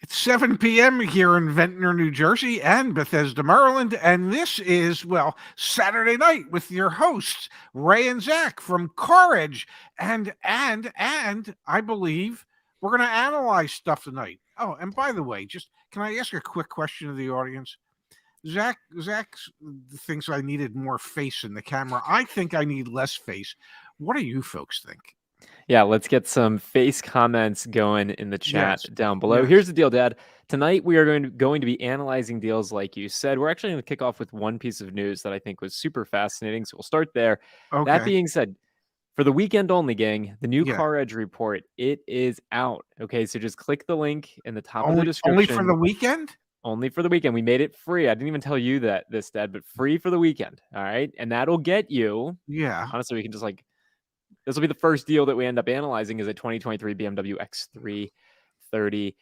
It's 7 p.m. here in Ventnor, New Jersey, and Bethesda, Maryland. And this is, well, Saturday night with your hosts, Ray and Zach from CarEdge. And I believe we're going to analyze stuff tonight. Oh, and by the way, just can I ask a quick question of the audience? Zach thinks I needed more face in the camera. I think I need less face. What do you folks think? Yeah, let's get some face comments going in the chat Yes. down below. Yes. Here's the deal, Dad. Tonight we are going to be analyzing deals like you said. We're actually going to kick off with one piece of news that I think was super fascinating, so we'll start there. Okay. That being said, for the weekend only, gang, the new Yeah. CarEdge report, it is out. Okay, so just click the link in the top of the Only description. for the weekend? Only for the weekend. We made it free. I didn't even tell you this, Dad, but free for the weekend. All right, and that'll get you. Yeah. Honestly, we can just this will be the first deal that we end up analyzing is a 2023 BMW X3 30i.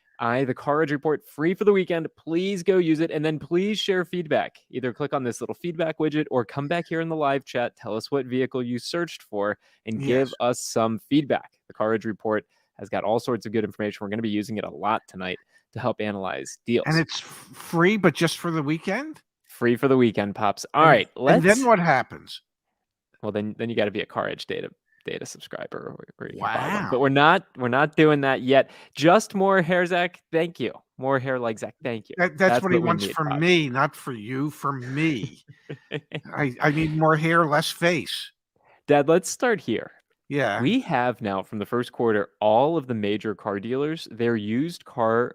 The CarEdge report free for the weekend. Please go use it, and then please share feedback. Either click on this little feedback widget or come back here in the live chat. Tell us what vehicle you searched for and give us some feedback. The CarEdge report has got all sorts of good information. We're going to be using it a lot tonight to help analyze deals. And it's free, but just for the weekend? Free for the weekend, Pops. All right. And then what happens? Well, then you got to be a CarEdge data subscriber or you can buy one. Wow. But we're not doing that yet. Just more hair, Zach. Thank you. More hair like Zach. Thank you. That's what he wants from me, not for you, for me. I need more hair, less face. Dad, let's start here. Yeah. We have now from the first quarter all of the major car dealers, their used car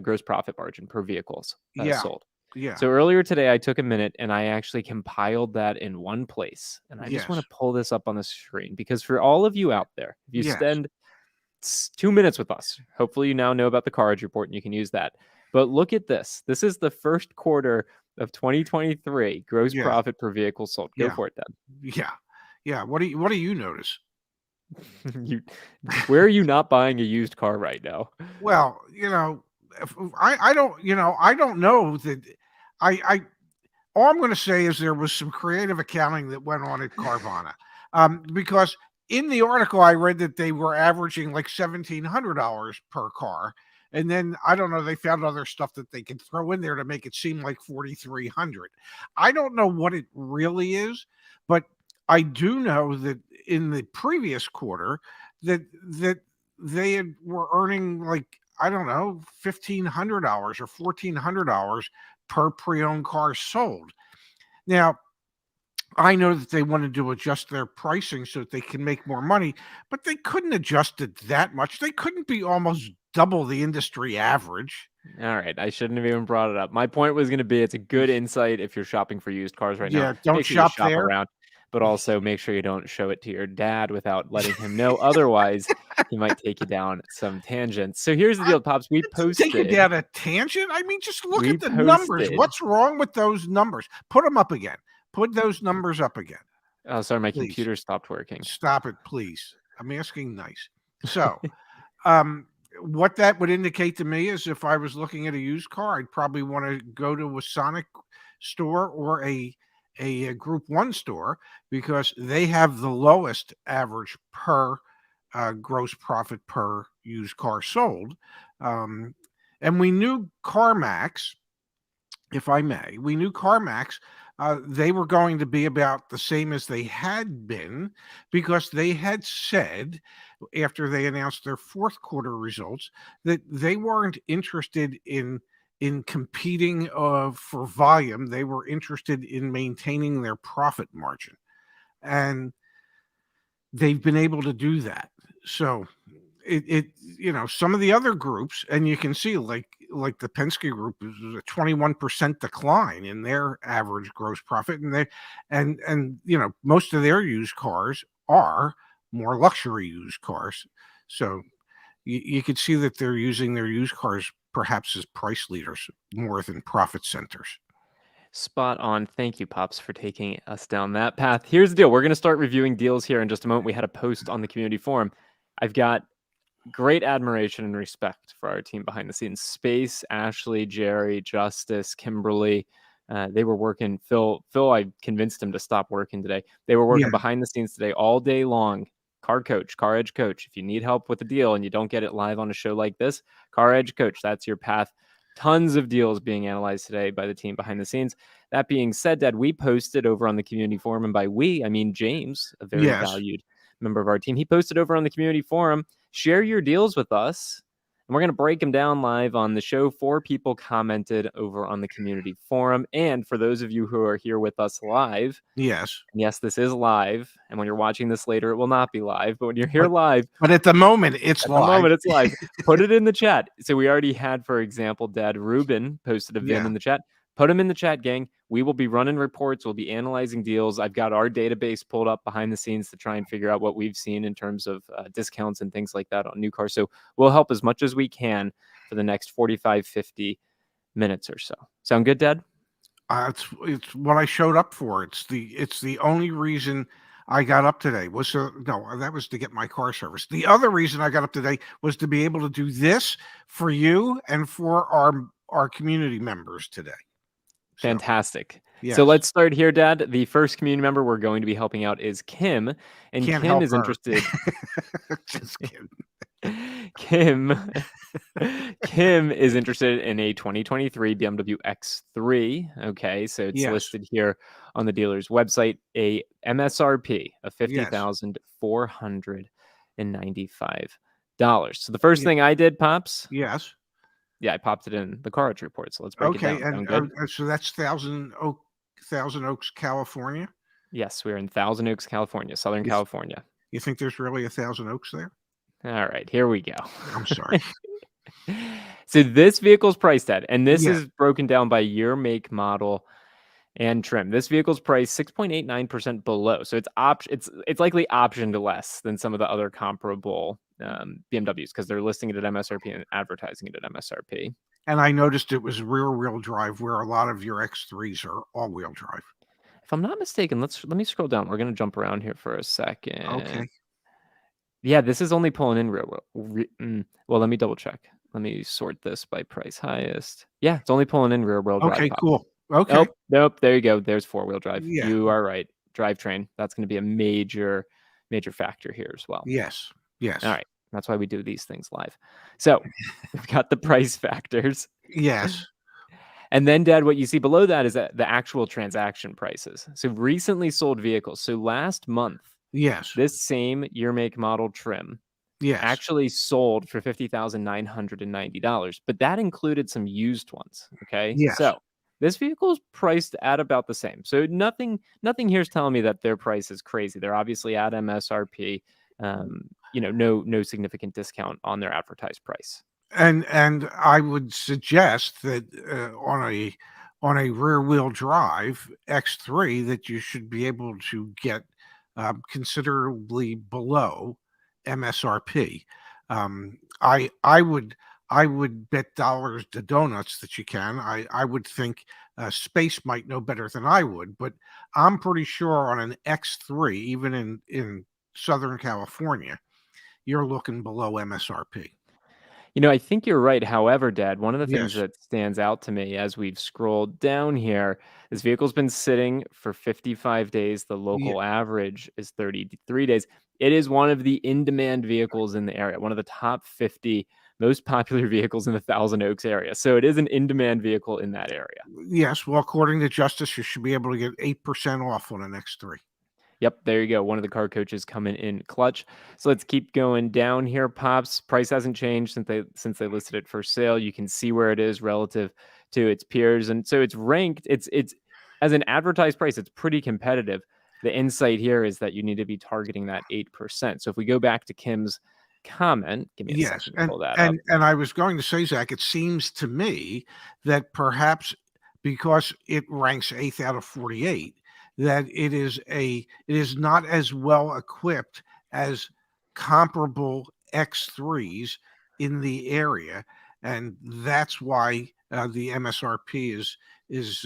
gross profit margin per vehicles sold. Yeah. So earlier today, I took a minute and I actually compiled that in one place. And I just want to pull this up on the screen because for all of you out there, if you spend 2 minutes with us, hopefully you now know about the CarEdge report and you can use that. But look at this. This is the first quarter of 2023 gross profit per vehicle sold. Go for it, Dad. Yeah. Yeah. What do you notice? Where are you not buying a used car right now? Well, I don't know that all I'm going to say is there was some creative accounting that went on at Carvana, because in the article I read that they were averaging like $1,700 per car, and then I don't know, they found other stuff that they could throw in there to make it seem like $4,300. I don't know what it really is, but I do know that in the previous quarter that they were earning like, I don't know, $1,500 or $1,400 per pre-owned car sold. Now, I know that they wanted to adjust their pricing so that they can make more money, but they couldn't adjust it that much. They couldn't be almost double the industry average. All right. I shouldn't have even brought it up. My point was going to be it's a good insight if you're shopping for used cars right now. Yeah, don't shop there. Around, but also make sure you don't show it to your dad without letting him know. Otherwise, he might take you down some tangents. So here's the deal, Pops. We posted. Take you down a tangent? I mean, just look at the numbers. What's wrong with those numbers? Put them up again. Put those numbers up again. Oh, sorry. My computer stopped working. Stop it, please. I'm asking nice. So, what that would indicate to me is if I was looking at a used car, I'd probably want to go to a Sonic store or a Group 1 store because they have the lowest average per gross profit per used car sold. And we knew CarMax, if I may, they were going to be about the same as they had been because they had said after they announced their fourth quarter results that they weren't interested in competing for volume. They were interested in maintaining their profit margin, and they've been able to do that. So some of the other groups, and you can see like the Penske group is a 21% decline in their average gross profit, and most of their used cars are more luxury used cars. So you could see that they're using their used cars perhaps as price leaders more than profit centers. Spot on. Thank you, Pops, for taking us down that path. Here's the deal. We're going to start reviewing deals here in just a moment. We had a post on the community forum. I've got great admiration and respect for our team behind the scenes. Space, Ashley, Jerry, Justice, Kimberly. They were working. Phil, I convinced him to stop working today. They were working behind the scenes today all day long CarEdge Coach. If you need help with a deal and you don't get it live on a show like this, CarEdge Coach, that's your path. Tons of deals being analyzed today by the team behind the scenes. That being said, Dad, we posted over on the community forum, and by we, I mean James, a very valued member of our team. He posted over on the community forum, share your deals with us, and we're going to break them down live on the show. 4 people commented over on the community forum. And for those of you who are here with us live, yes, this is live. And when you're watching this later, it will not be live. But when you're here live, but at the moment, it's live. Put it in the chat. So we already had, for example, Dad Ruben posted a VIN in the chat. Put them in the chat, gang. We will be running reports. We'll be analyzing deals. I've got our database pulled up behind the scenes to try and figure out what we've seen in terms of discounts and things like that on new cars. So we'll help as much as we can for the next 45, 50 minutes or so. Sound good, Dad? It's what I showed up for. It's the only reason I got up today was that was to get my car serviced. The other reason I got up today was to be able to do this for you and for our community members today. Fantastic. So let's start here, Dad. The first community member we're going to be helping out is Kim, and Kim is interested. Just kidding. Kim is interested in a 2023 BMW X3. Okay, so it's listed here on the dealer's website, a MSRP of $50,495. So the first thing I did, Pops. Yes. Yeah, I popped it in the CarEdge report. So let's break it down. And so that's Thousand Oaks, California. Yes, we're in Thousand Oaks, California, Southern California. You think there's really a Thousand Oaks there? All right, here we go. I'm sorry. So this vehicle's priced at, and this is broken down by year, make, model, and trim. This vehicle's priced 6.89% below. So it's likely optioned less than some of the other comparable BMWs because they're listing it at MSRP and advertising it at MSRP. And I noticed it was rear-wheel drive, where a lot of your X3s are all-wheel drive. If I'm not mistaken, let me scroll down. We're going to jump around here for a second. Okay. Yeah, this is only pulling in rear. Well, let me double check. Let me sort this by price highest. Yeah, it's only pulling in rear-wheel drive. Okay, cool. Okay. Nope. There you go. There's 4-wheel drive. Yeah. You are right. Drivetrain. That's going to be a major factor here as well. Yes. All right. That's why we do these things live. So we've got the price factors. Yes. And then, Dad, what you see below that is that the actual transaction prices. So recently sold vehicles. So last month, this same year, make, model, trim actually sold for $50,990. But that included some used ones. Okay. So this vehicle is priced at about the same. So nothing here is telling me that their price is crazy. They're obviously at MSRP. No significant discount on their advertised price. And I would suggest that on a rear-wheel drive X3 that you should be able to get considerably below MSRP. I would bet dollars to donuts that you can. I would think Space might know better than I would, but I'm pretty sure on an X3, even in Southern California, you're looking below MSRP. I think you're right. However, Dad, one of the things that stands out to me as we've scrolled down here, this vehicle's been sitting for 55 days. The local average is 33 days. It is one of the in-demand vehicles in the area, one of the top 50 most popular vehicles in the Thousand Oaks area. So it is an in-demand vehicle in that area. Yes. Well, according to Justice, you should be able to get 8% off on an X3. Yep, there you go. One of the car coaches coming in clutch. So let's keep going down here, Pops. Price hasn't changed since they listed it for sale. You can see where it is relative to its peers, and so it's ranked. It's as an advertised price. It's pretty competitive. The insight here is that you need to be targeting that 8%. So if we go back to Kim's comment, give me a second to pull that up. And I was going to say, Zach, it seems to me that perhaps because it ranks 8th out of 48. That it is not as well equipped as comparable X3s in the area, and that's why the MSRP is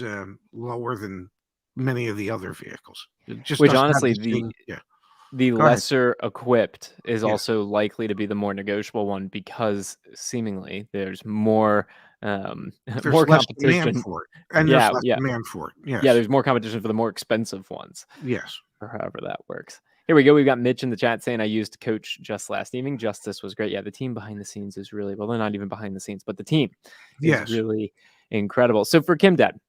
lower than many of the other vehicles. Which honestly, the lesser equipped is also likely to be the more negotiable one because seemingly there's more more competition for it, and there's less demand for it. Yeah, there's more competition for the more expensive ones. Yes, or however that works. Here we go. We've got Mitch in the chat saying, I used Coach just last evening. Justice was great. Yeah, the team behind the scenes is really, well, they're not even behind the scenes, but the team is really incredible. So for Kim Dad,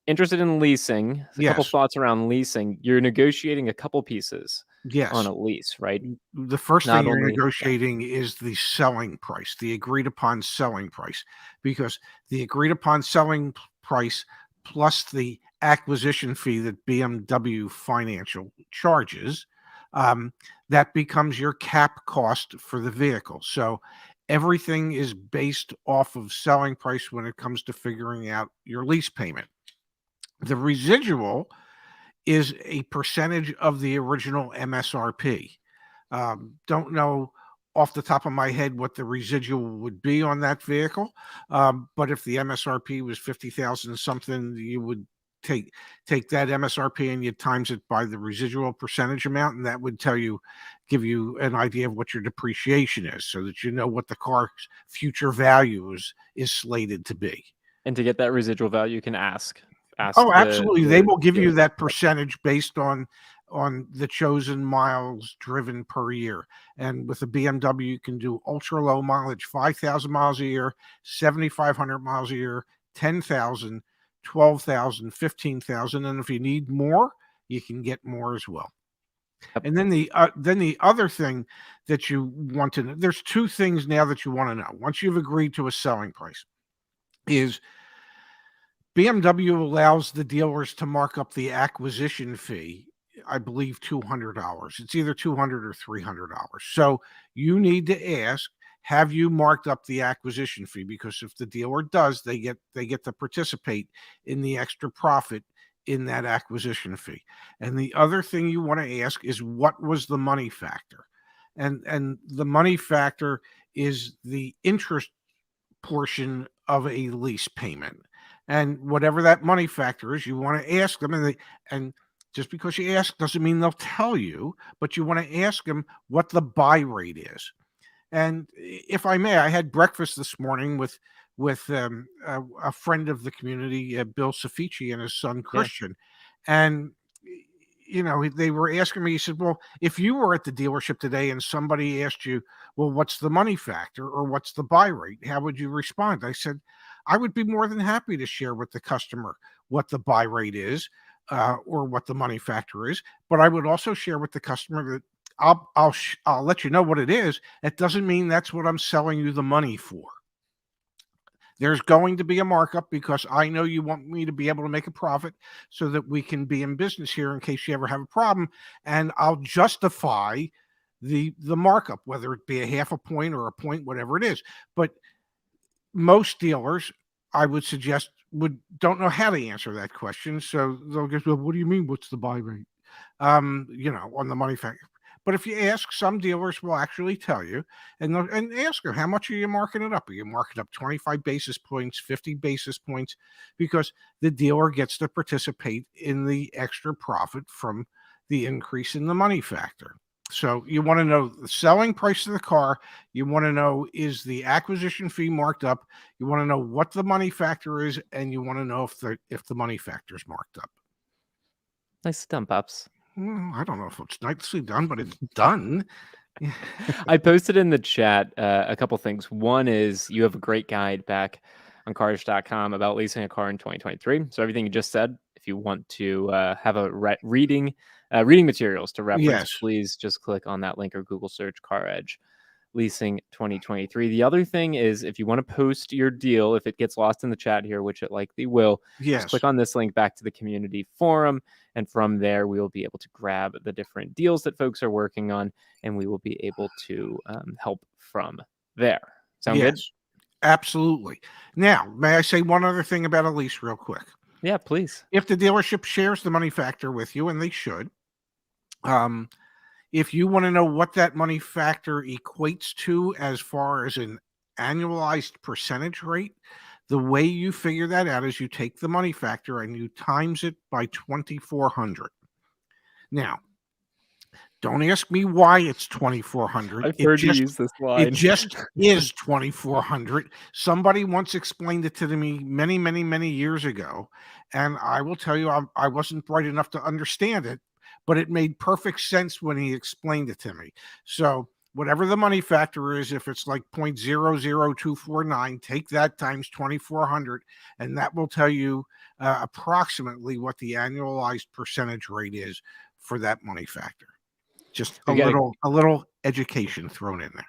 interested in leasing, a couple thoughts around leasing. You're negotiating a couple pieces on a lease, right? The first thing you're negotiating is the selling price, the agreed upon selling price, because the agreed upon selling price plus the acquisition fee that BMW Financial charges, that becomes your cap cost for the vehicle. So everything is based off of selling price when it comes to figuring out your lease payment. The residual is a percentage of the original MSRP. Don't know off the top of my head what the residual would be on that vehicle, but if the MSRP was 50,000 something, you would take that MSRP and you times it by the residual percentage amount, and that would give you an idea of what your depreciation is, so that you know what the car's future value is slated to be. And to get that residual value, you can ask. Oh, absolutely. They will give you that percentage based on the chosen miles driven per year. And with a BMW, you can do ultra low mileage, 5,000 miles a year, 7,500 miles a year, 10,000, 12,000, 15,000. And if you need more, you can get more as well. And then the other thing that you want to know, there's two things now that you want to know. Once you've agreed to a selling price, is BMW allows the dealers to mark up the acquisition fee, I believe $200. It's either $200 or $300. So you need to ask, have you marked up the acquisition fee? Because if the dealer does, they get to participate in the extra profit in that acquisition fee. And the other thing you want to ask is, what was the money factor? And the money factor is the interest portion of a lease payment. And whatever that money factor is, you want to ask them, and just because you ask doesn't mean they'll tell you, but you want to ask them what the buy rate is. And if I may, I had breakfast this morning with a friend of the community, Bill Safici, and his son Christian, and they were asking me. He said, "Well, if you were at the dealership today and somebody asked you, well, what's the money factor or what's the buy rate? How would you respond?" I said, I would be more than happy to share with the customer what the buy rate is or what the money factor is. But I would also share with the customer that I'll let you know what it is. It doesn't mean that's what I'm selling you the money for. There's going to be a markup because I know you want me to be able to make a profit so that we can be in business here in case you ever have a problem. And I'll justify the markup, whether it be a half a point or a point, whatever it is. But most dealers, I would suggest, don't know how to answer that question. So they'll just go, what do you mean? What's the buy rate? On the money factor. But if you ask, some dealers will actually tell you, and ask them, how much are you marking it up? Are you marking up 25 basis points, 50 basis points? Because the dealer gets to participate in the extra profit from the increase in the money factor. So you want to know the selling price of the car. You want to know, is the acquisition fee marked up? You want to know what the money factor is, and you want to know if the money factor is marked up. Nice done, Pops. Well, I don't know if it's nicely done, but it's done. I posted in the chat a couple things. One is, you have a great guide back on CarEdge.com about leasing a car in 2023. So everything you just said, if you want to have a reading materials to reference, please just click on that link or Google search CarEdge Leasing 2023. The other thing is, if you want to post your deal, if it gets lost in the chat here, which it likely will, just click on this link back to the community forum, and from there we will be able to grab the different deals that folks are working on, and we will be able to help from there. Sound good? Absolutely. Now, may I say one other thing about a lease real quick? Yeah, please. If the dealership shares the money factor with you, and they should, if you want to know what that money factor equates to as far as an annualized percentage rate, the way you figure that out is you take the money factor and you times it by 2,400. Now, don't ask me why it's 2,400. I've heard you use this line. It just is 2,400. Somebody once explained it to me many, many, many years ago, and I will tell you, I wasn't bright enough to understand it. but it made perfect sense when he explained it to me. So whatever the money factor is, if it's like 0.00249, take that times 2,400, and that will tell you approximately what the annualized percentage rate is for that money factor. Just a little education thrown in there.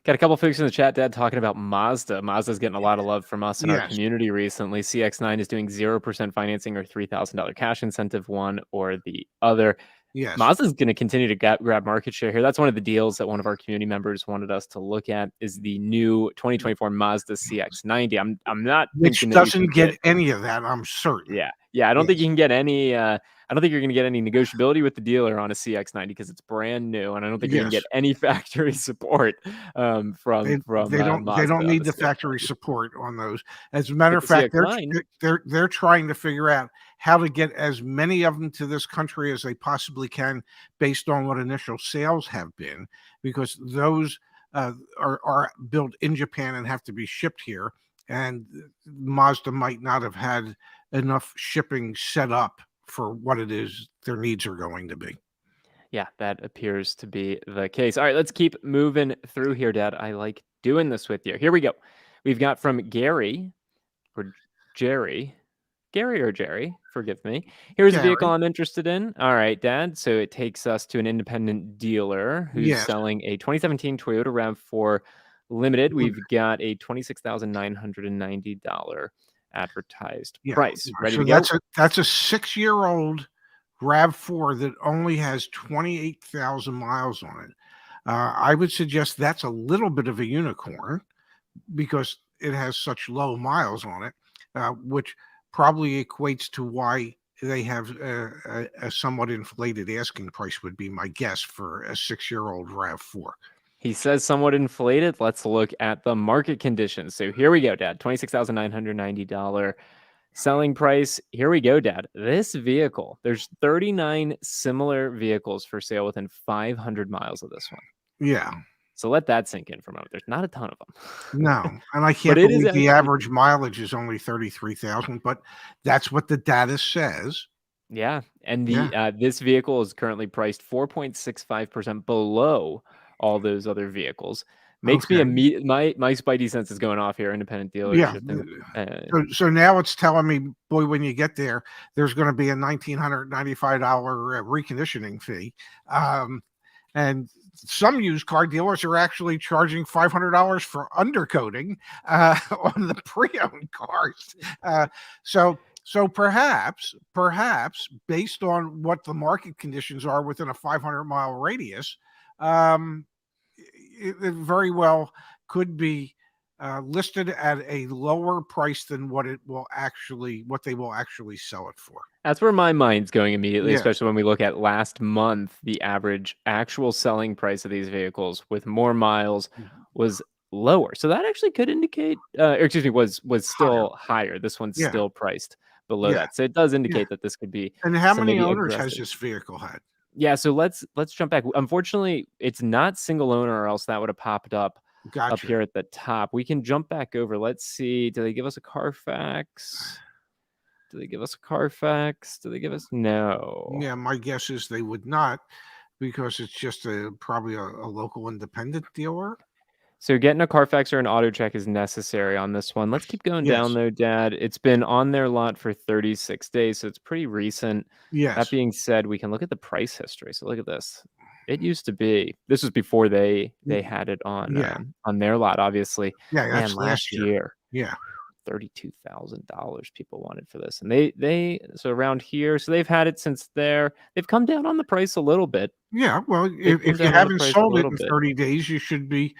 Got a couple folks in the chat, Dad, talking about Mazda. Mazda's getting a lot of love from us in our community recently. CX-9 is doing 0% financing or $3,000 cash incentive, one or the other. Yes. Mazda's going to continue to grab market share here. That's one of the deals that one of our community members wanted us to look at, is the new 2024 Mazda CX-90. I'm not Which thinking doesn't get any of that, I'm certain. Yeah. I don't think you can get any. I don't think you're going to get any negotiability with the dealer on a CX-90 because it's brand new, and I don't think you're going to get any factory support from they don't need the factory support on those. As a matter of fact, they're trying to figure out how to get as many of them to this country as they possibly can, based on what initial sales have been, because those are built in Japan and have to be shipped here, and Mazda might not have had enough shipping set up for what it is their needs are going to be. Yeah, that appears to be the case. All right, let's keep moving through here, Dad. I like doing this with you. Here we go. We've got from Gary or Jerry. Gary or Jerry, forgive me. Here's a vehicle I'm interested in. All right, Dad. So it takes us to an independent dealer who's selling a 2017 Toyota RAV4 Limited. We've got a $26,990 advertised price. Ready to go? That's a 6-year-old RAV4 that only has 28,000 miles on it. I would suggest that's a little bit of a unicorn because it has such low miles on it, which probably equates to why they have a somewhat inflated asking price, would be my guess, for a 6-year-old RAV4. He says somewhat inflated. Let's look at the market conditions. So here we go, Dad. $26,990 selling price. Here we go, Dad. This vehicle, there's 39 similar vehicles for sale within 500 miles of this one. Yeah. So let that sink in for a moment. There's not a ton of them. No, and I can't believe the average mileage is only 33,000, but that's what the data says. Yeah, and this vehicle is currently priced 4.65% below all those other vehicles. Makes me my spidey sense is going off here. Independent dealership. Yeah. So now it's telling me, boy, when you get there, there's going to be a $1,995 reconditioning fee, and some used car dealers are actually charging $500 for undercoating on the pre-owned cars. So perhaps based on what the market conditions are within a 500-mile radius, it very well could be listed at a lower price than what they will actually sell it for. That's where my mind's going immediately, especially when we look at last month. The average actual selling price of these vehicles with more miles was lower. So that actually could indicate, was still higher. This one's still priced below that. So it does indicate that this could be. And how many owners has this vehicle had? Yeah, so let's jump back. Unfortunately, it's not single owner, or else that would have popped up up here at the top. We can jump back over. Let's see. Do they give us a Carfax? Do they give us no? Yeah, my guess is they would not, because it's just probably a local independent dealer. So getting a Carfax or an auto check is necessary on this one. Let's keep going down though, Dad. It's been on their lot for 36 days, so it's pretty recent. Yes. That being said, we can look at the price history. So look at this. It used to be. This was before they had it on their lot, obviously. Yeah, that's last year. Yeah. $32,000 people wanted for this, and they so around here. So they've had it since there. They've come down on the price a little bit. Yeah, well, if you haven't sold it in 30 days, you should be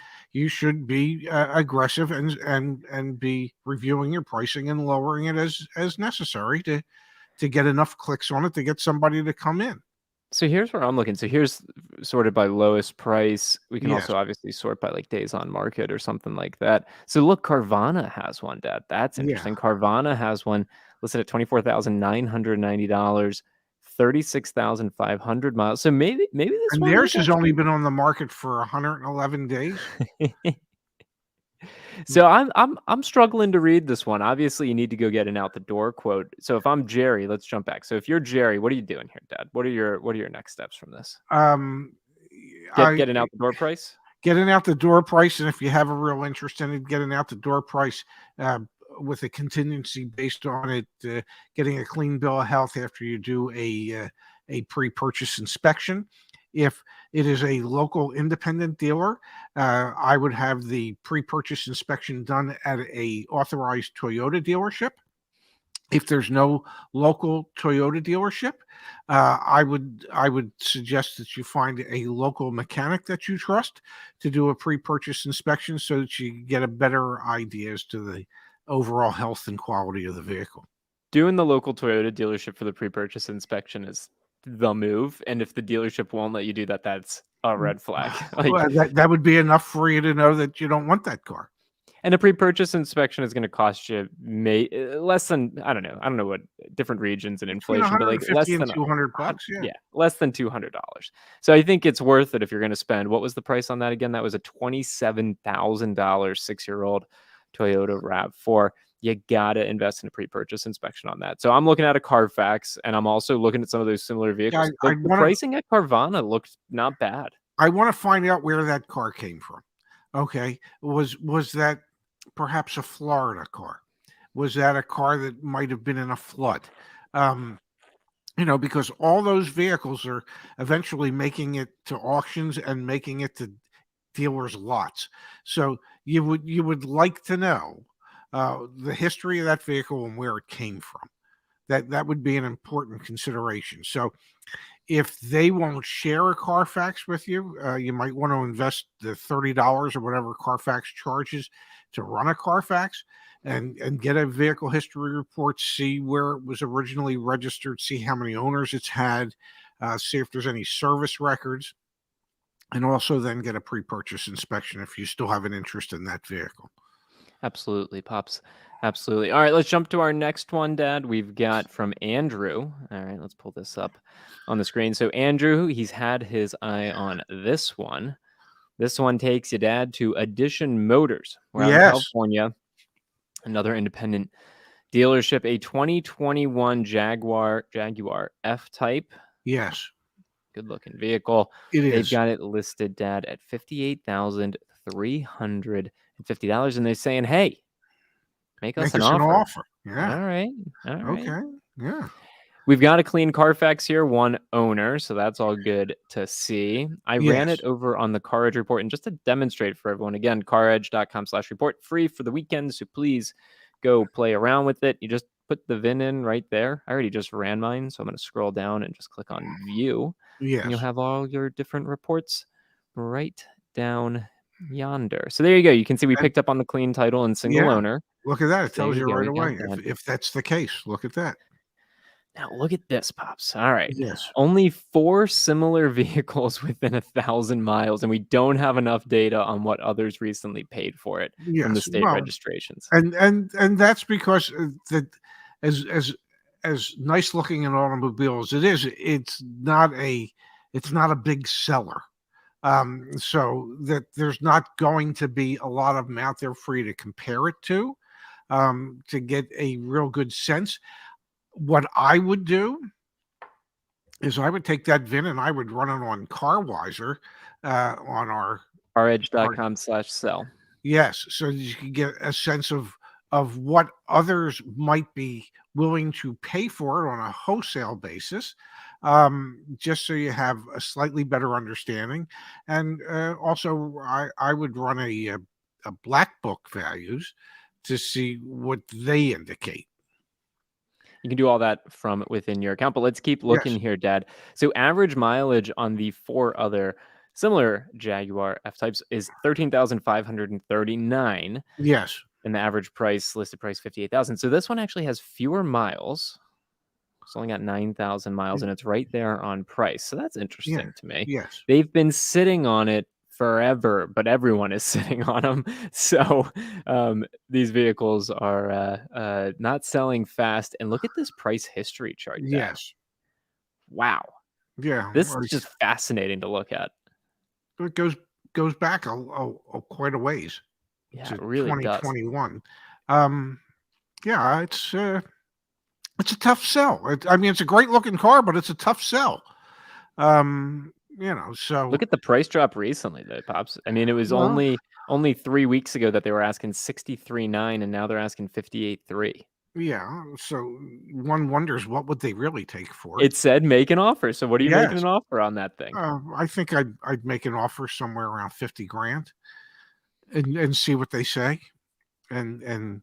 aggressive and be reviewing your pricing and lowering it as necessary to get enough clicks on it to get somebody to come in. So here's where I'm looking. So here's sorted by lowest price. We can also obviously sort by like days on market or something like that. So look, Carvana has one, Dad. That's interesting. Carvana has one listed at $24,990, 36,500 miles. So maybe this and one theirs has only been on the market for 111 days. So I'm struggling to read this one. Obviously, you need to go get an out the door quote. So if I'm Jerry, let's jump back. So if you're Jerry, what are you doing here, Dad? What are your next steps from this? Um, Get an out the door price. Get an out the door price, and if you have a real interest in it, get an out the door price uh, with a contingency based on it, getting a clean bill of health after you do a pre-purchase inspection. If it is a local independent dealer, I would have the pre-purchase inspection done at a authorized Toyota dealership. If there's no local Toyota dealership, I would suggest that you find a local mechanic that you trust to do a pre-purchase inspection so that you get a better idea as to the overall health and quality of the vehicle. Doing the local Toyota dealership for the pre-purchase inspection is the move, and if the dealership won't let you do that, that's a red flag. Well, that would be enough for you to know that you don't want that car. And a pre-purchase inspection is going to cost you less than, I don't know what different regions and inflation, but like less than $200. yeah, less than $200. So I think it's worth it if you're going to spend. What was the price on that again? That was a $27,000 6-year-old Toyota RAV4. You gotta invest in a pre-purchase inspection on that. So I'm looking at a Carfax, and I'm also looking at some of those similar vehicles. The pricing at Carvana looked not bad. I want to find out where that car came from. Okay, was that perhaps a Florida car? Was that a car that might have been in a flood? Because all those vehicles are eventually making it to auctions and making it to dealers' lots. So you would like to know the history of that vehicle and where it came from. That would be an important consideration. So if they won't share a Carfax with you, you might want to invest the $30 or whatever Carfax charges to run a Carfax and get a vehicle history report, see where it was originally registered, see how many owners it's had, see if there's any service records, and also then get a pre-purchase inspection if you still have an interest in that vehicle. Absolutely, Pops. Absolutely. All right, let's jump to our next one, Dad. We've got from Andrew. All right, let's pull this up on the screen. So Andrew, he's had his eye on this one. This one takes you, Dad, to Edition Motors. We're out in California. Another independent dealership, a 2021 Jaguar F-Type. Yes. Good looking vehicle. It is. They've got it listed, Dad, at $58,350. And they're saying, hey, make us an offer. Yeah. All right. Okay. Yeah. We've got a clean Carfax here, one owner, so that's all good to see. I ran it over on the CarEdge Report, and just to demonstrate for everyone, again, caredge.com/report, free for the weekend, so please go play around with it. You just put the VIN in right there. I already just ran mine, so I'm going to scroll down and just click on View. Yes. And you'll have all your different reports right down yonder. So there you go. You can see we picked up on the clean title and single owner. Look at that. It tells you right away if that's the case. Look at that. Now look at this, Pops. All right. Yes. Only 4 similar vehicles within 1,000 miles, and we don't have enough data on what others recently paid for it from the state registrations. And that's because that as nice looking an automobile as it is, it's not a big seller. So that there's not going to be a lot of them out there for you to compare it to get a real good sense. What I would do is I would take that VIN and I would run it on CarWiser on our caredge.com/sell. Yes, so you can get a sense of what others might be willing to pay for it on a wholesale basis, just so you have a slightly better understanding. And also, I would run a black book values to see what they indicate. You can do all that from within your account, but let's keep looking here, Dad. So average mileage on the 4 other similar Jaguar F-Types is 13,539. Yes. And the average listed price, 58,000. So this one actually has fewer miles. It's only got 9,000 miles, and it's right there on price. So that's interesting to me. Yes. They've been sitting on it forever, but everyone is sitting on them. So these vehicles are not selling fast. And look at this price history chart. Yes. Wow. Yeah. This is just fascinating to look at. It goes back quite a ways. Yeah, to it really does. 2021. Yeah, it's a tough sell. I mean, it's a great looking car, but it's a tough sell. So Look at the price drop recently, though, Pops. I mean, it was well, only 3 weeks ago that they were asking 63.9, and now they're asking 58.3. yeah. So one wonders what would they really take for it. It said make an offer. So what are you making Yes, an offer on that thing? I think I'd make an offer somewhere around 50 grand and see what they say, and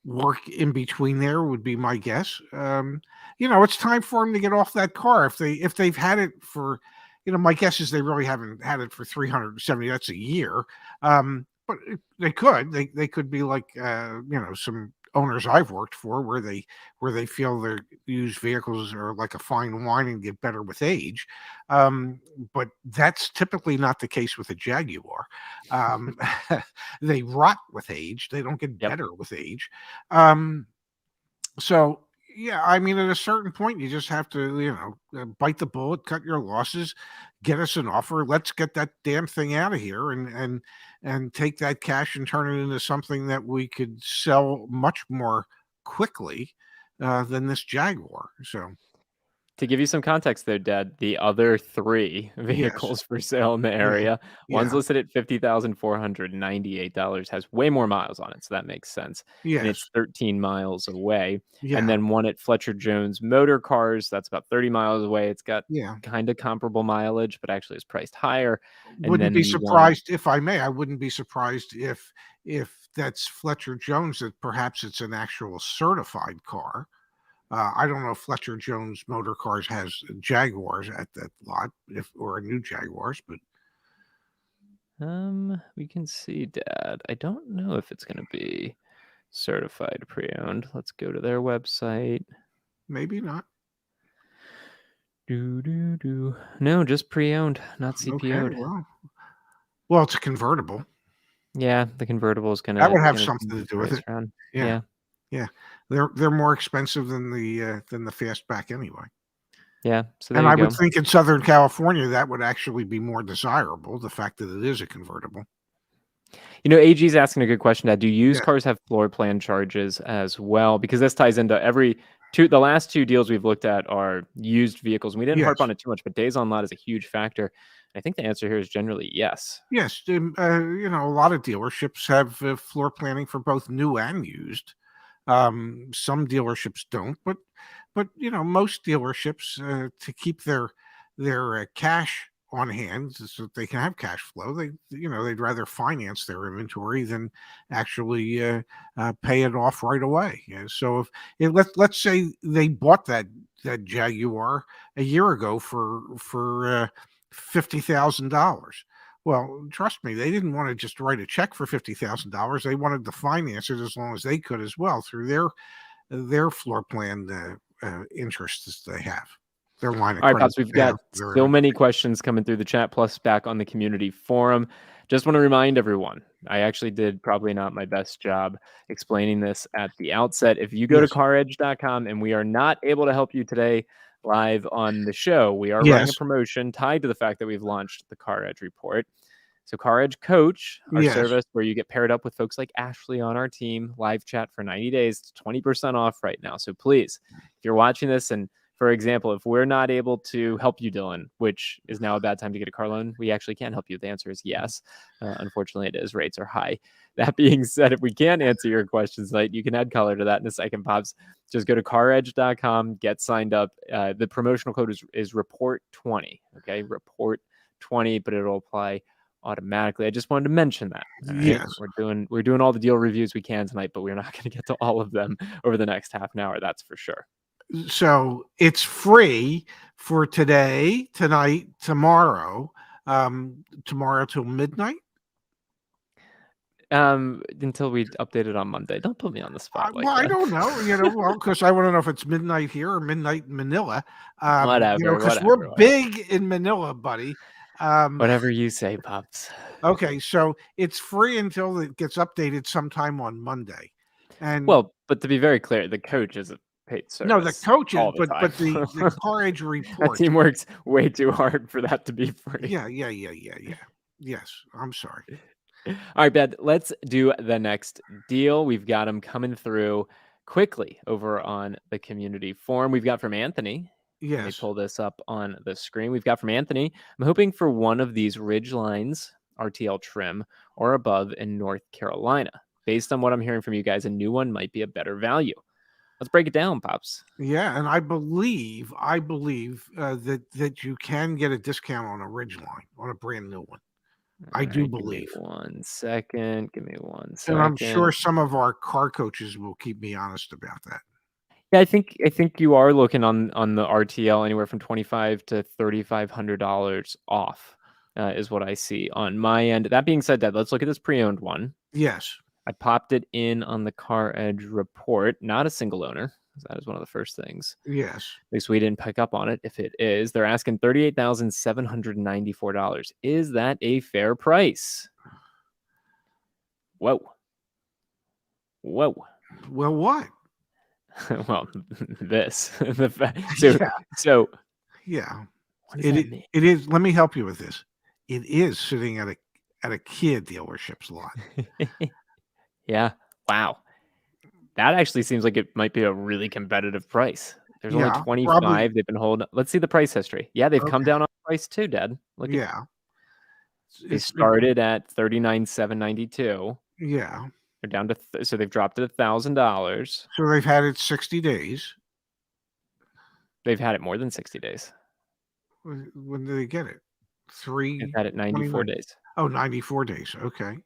work in between there would be my guess. It's time for them to get off that car. If they've had it for, my guess is they really haven't had it for 370. That's a year. But they could be like some owners I've worked for where they feel their used vehicles are like a fine wine and get better with age. But that's typically not the case with a Jaguar. They rot with age. They don't get Yep. better with age. So yeah, I mean, at a certain point, you just have to, bite the bullet, cut your losses, get us an offer. Let's get that damn thing out of here, and take that cash and turn it into something that we could sell much more quickly than this Jaguar. So To give you some context there, Dad, the other 3 yes, vehicles for sale in the yeah, area, one's yeah, listed at $50,498, has way more miles on it, so that makes sense, and yes, it's 13 miles away, and yeah, then one at Fletcher Jones Motor Cars, that's about 30 miles away, it's got yeah. kinda comparable mileage, but actually is priced higher, and Wouldn't then be the one surprised, if I may. I wouldn't be surprised if that's Fletcher Jones, that perhaps it's an actual certified car. I don't know if Fletcher Jones Motor Cars has Jaguars at that lot, or new Jaguars, but we can see, Dad. I don't know if it's gonna be certified pre-owned. Let's go to their website. maybe not. No, just pre-owned, not Okay, CPO'd. well, it's a convertible. Yeah, the convertible is That gonna would have gonna something change to the do with price it. around. Yeah, Yeah, yeah. They're more expensive than the fastback anyway. yeah. So there And you I would go. think in Southern California that would actually be more desirable, the fact that it is a convertible. AG's asking a good question, Dad. Do used Yeah. cars have floor plan charges as well? Because this ties into the last 2 deals we've looked at are used vehicles, and we didn't harp Yes. on it too much, but days on lot is a huge factor. I think the answer here is generally yes. Yes, a lot of dealerships have floor planning for both new and used. Some dealerships don't, but most dealerships, to keep their cash on hand so that they can have cash flow, they'd rather finance their inventory than actually pay it off right away. Yeah, so let's say they bought that Jaguar a year ago for $50,000. Well, trust me, they didn't want to just write a check for $50,000. They wanted to finance it as long as they could as well through their floor plan interests that they have. Their line of All right, credit. Pops, we've They have got their so many questions coming through the chat, plus back on the community forum. Just want to remind everyone, I actually did probably not my best job explaining this at the outset. If you go to yes, caredge.com and we are not able to help you today live on the show, we are running a yes, promotion tied to the fact that we've launched the CarEdge Report. So CarEdge Coach, our yes. service where you get paired up with folks like Ashley on our team, live chat for 90 days, it's 20% off right now. So please, if you're watching this and for example, if we're not able to help you, Dylan, which is now a bad time to get a car loan, we actually can help you. The answer is yes. Unfortunately, it is. Rates are high. That being said, if we can't answer your questions tonight, you can add color to that in a second, Pops. Just go to caredge.com, get signed up. The promotional code is report20. Okay, report20, but it'll apply automatically. I just wanted to mention that. All right? Yes. We're doing all the deal reviews we can tonight, but we're not going to get to all of them over the next half an hour. That's for sure. So it's free for today, tonight, tomorrow, tomorrow till midnight. Until we update it on Monday. Don't put me on the spot like Well, that. I don't know, because I want to know if it's midnight here or midnight in Manila. Whatever, Because whatever, we're whatever. big in Manila, buddy. Whatever you say, Pops. Okay, so it's free until it gets updated sometime on Monday. And Well, but to be very clear, the coach is a paid no, the service coach is, all the but the time. CarEdge That Report. team works way too hard for that to be free. Yeah. Yes, I'm sorry. All right, Bed, let's do the next deal. We've got them coming through quickly over on the community forum. We've got from Anthony. Let me Yes. pull this up on the screen. We've got from Anthony. I'm hoping for one of these Ridgelines RTL trim or above in North Carolina. Based on what I'm hearing from you guys, a new one might be a better value. Let's break it down, Pops. Yeah, and I believe that you can get a discount on a Ridgeline, on a brand new one. I do believe. Give me 1 second. Give me 1 And second. I'm sure some of our car coaches will keep me honest about that. Yeah, I think you are looking on the RTL anywhere from $2,500 to $3,500 off, is what I see on my end. That being said, Dad, let's look at this pre-owned one. Yes. I popped it in on the CarEdge report. Not a single owner. That is one of the first things. Yes. At least we didn't pick up on it. If it is, they're asking $38,794. Is that a fair price? Whoa. Well, what? Well, this. Yeah. Yeah. What does that mean? It is. Let me help you with this. It is sitting at a Kia dealership's lot. Yeah. Wow. That actually seems like it might be a really competitive price. There's only 25 probably. they've been holding. Let's see the price history. Yeah, they've come Okay. down on price too, Dad. Look, Yeah. they started at $39,792. Yeah. They're down to so they've dropped it $1,000. So they've had it 60 days. They've had it more than 60 days. When did they get it? They've had it 94 days. Oh, 94 days. Okay.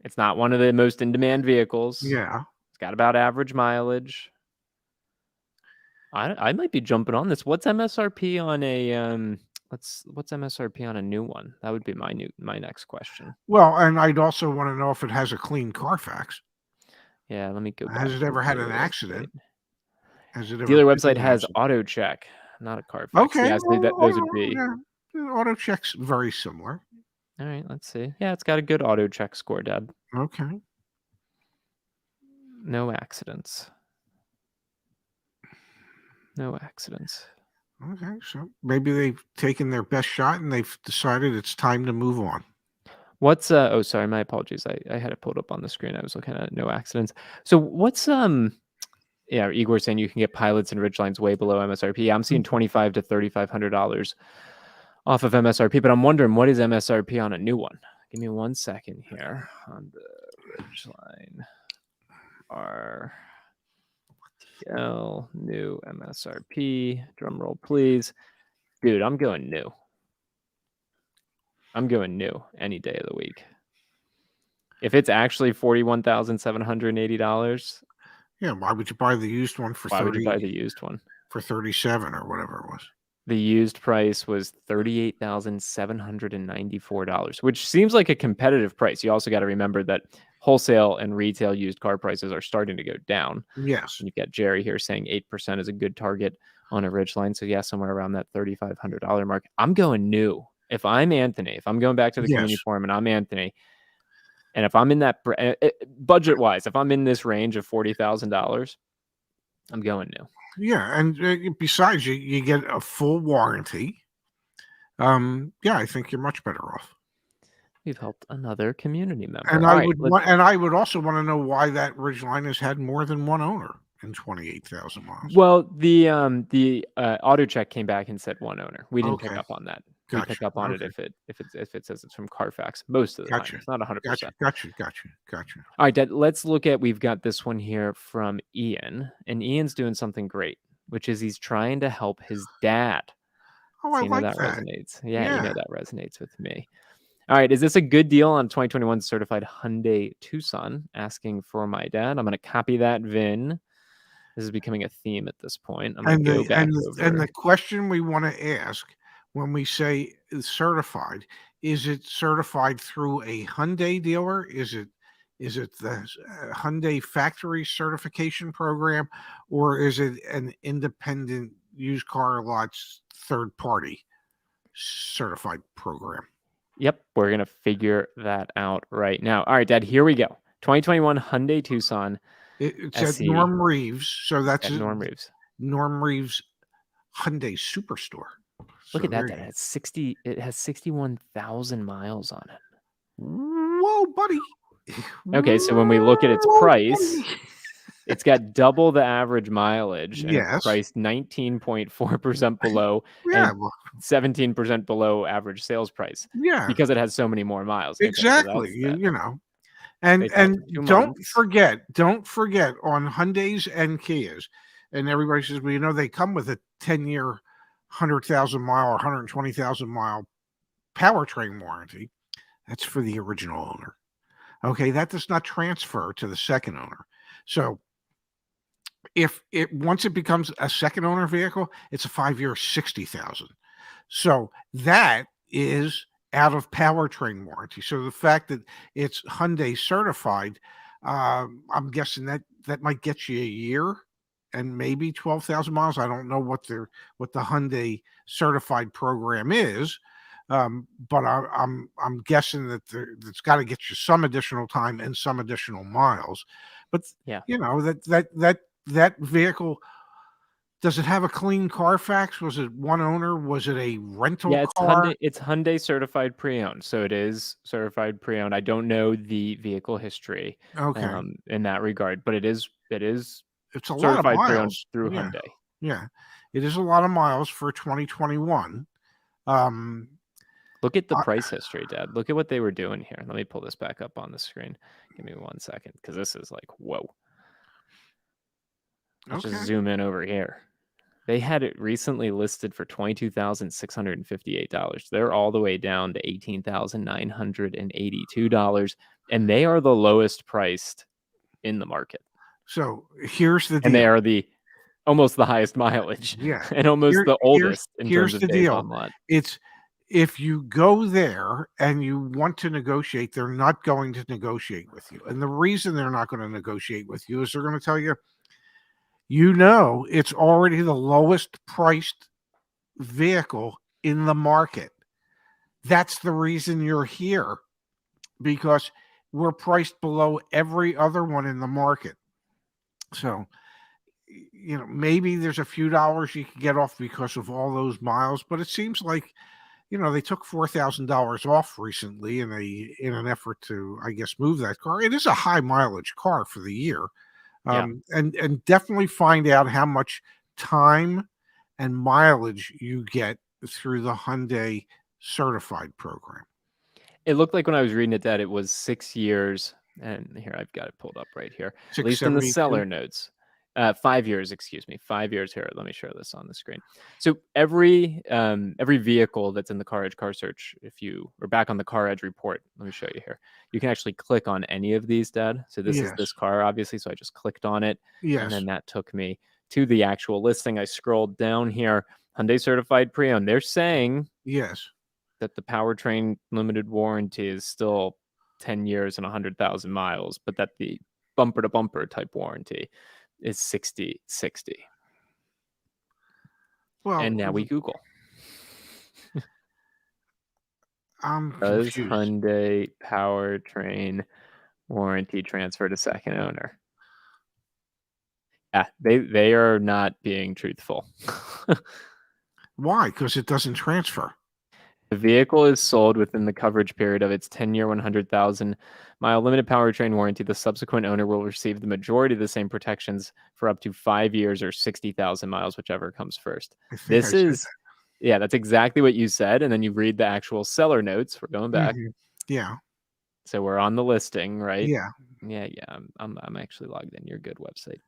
It's not one of the most in-demand vehicles. Yeah. It's got about average mileage. I might be jumping on this. What's MSRP on a what's MSRP on a new one? That would be my next question. Well, and I'd also want to know if it has a clean Carfax. Yeah, let me go. Has it ever had an accident? Has it ever Dealer website has auto check, not a Carfax. Okay. Yes, those would be. Yeah. Auto check's very similar. All right, let's see. Yeah, it's got a good auto check score, Dad. Okay. No accidents. No accidents. Okay, so maybe they've taken their best shot and they've decided it's time to move on. What's oh, sorry, my apologies. I had it pulled up on the screen. I was looking at no accidents. So what's yeah, Igor saying you can get pilots and Ridgelines way below MSRP. Yeah, I'm seeing $2,500 to $3,500 off of MSRP, but I'm wondering what is MSRP on a new one? Give me 1 second here on the Ridgeline. RTL new MSRP. Drum roll, please. Dude, I'm going new. I'm going new any day of the week. If it's actually $41,780, yeah, why would you buy the used one for 30? Why would you buy the used one for 37 or whatever it was? The used price was $38,794, which seems like a competitive price. You also got to remember that wholesale and retail used car prices are starting to go down. Yes. And you've got Jerry here saying 8% is a good target on a Ridgeline. So yeah, somewhere around that $3,500 mark. I'm going new. If I'm Anthony, if I'm going back to the community forum and I'm Anthony, and if I'm in that budget-wise, if I'm in this range of $40,000, I'm going new. Yeah, and besides, you get a full warranty. Yeah, I think you're much better off. We've helped another community member. And I would also want to know why that Ridgeline has had more than one owner in 28,000 miles. Well, the auto check came back and said one owner. We didn't pick up on that. Gotcha. We pick up on it if it says it's from Carfax most of the time. It's not 100%. Gotcha. All right, Dad, let's look at, we've got this one here from Ian, and Ian's doing something great, which is he's trying to help his dad. Oh, I like that. Resonates. Yeah, you know that resonates with me. All right, is this a good deal on 2021 certified Hyundai Tucson? Asking for my dad. I'm going to copy that VIN. This is becoming a theme at this point. I'm going to go back over. And the question we want to ask when we say certified, is it certified through a Hyundai dealer? Is it the Hyundai factory certification program, or is it an independent used car lots third party certified program? Yep, we're going to figure that out right now. All right, Dad, here we go. 2021 Hyundai Tucson. It's at Norm Reeves, so that's at Norm Reeves. Norm Reeves Hyundai Superstore. Look at that, Dad. It has 61,000 miles on it. Whoa, buddy. Okay, so when we look at its Whoa, price, buddy. it's got double the average mileage, and it's Yes. priced 19.4% below Yeah. and Well, 17% below average sales price yeah. because it has so many more miles. Okay, so Exactly. that's You, that. you know. They And tested 2 don't months. forget on Hyundais and Kias, and everybody says, well, they come with a 10-year, 100,000 mile or 120,000 mile powertrain warranty. That's for the original owner. Okay, that does not transfer to the second owner. So if it once it becomes a second owner vehicle, it's a 5-year 60,000. So that is out of powertrain warranty. So the fact that it's Hyundai certified, I'm guessing that might get you a year and maybe 12,000 miles. I don't know what the Hyundai certified program is, but I'm guessing that it's got to get you some additional time and some additional miles. But Yeah. that vehicle, does it have a clean Carfax? Was it one owner? Was it a rental Yeah, it's car? Hyundai. It's Hyundai certified pre-owned, so it is certified pre-owned. I don't know the vehicle history Okay. in that regard, but it is It's a lot of certified pre-owned miles. through Yeah. Hyundai. Yeah. It is a lot of miles for 2021. Look at the I price history, Dad. Look at what they were doing here. Let me pull this back up on the screen. Give me 1 second, because this is like, whoa. Let's just Okay. zoom in over here. They had it recently listed for $22,658. They're all the way down to $18,982, and they are the lowest priced in the market. So here's the And they deal. are almost the highest mileage Yeah. and almost the oldest in terms Here's of the days deal. on lot. It's if you go there and you want to negotiate, they're not going to negotiate with you. And the reason they're not going to negotiate with you is they're going to tell you, it's already the lowest priced vehicle in the market. That's the reason you're here, because we're priced below every other one in the market. So, maybe there's a few dollars you can get off because of all those miles, but it seems like, they took $4,000 off recently in an effort to, I guess, move that car. It is a high mileage car for the year. Yeah. And definitely find out how much time and mileage you get through the Hyundai certified program. It looked like when I was reading it that it was 6 years, and here I've got it pulled up right here. At least in the 672. seller notes. 5 years, excuse me. 5 years here. Let me show this on the screen. So every vehicle that's in the CarEdge Car Search, we're back on the CarEdge Report, let me show you here. You can actually click on any of these, Dad. So this is this Yes. car, obviously. So I just clicked on it, and Yes. then that took me to the actual listing. I scrolled down here. Hyundai certified pre-owned. They're saying Yes. that the powertrain limited warranty is still 10 years and 100,000 miles, but that the bumper to bumper type warranty is 60/60. Well, And now we Google. I'm Does confused. Hyundai powertrain warranty transfer to second owner? Yeah, they are not being truthful. Why? Because it doesn't transfer. The vehicle is sold within the coverage period of its 10-year, 100,000 mile limited powertrain warranty. The subsequent owner will receive the majority of the same protections for up to 5 years or 60,000 miles, whichever comes first. I think This I said is, yeah, that's exactly what you said. And then you read the actual seller notes. We're going that. back. Yeah. So we're on the listing, right? Yeah. Yeah. I'm actually logged in. Your good website.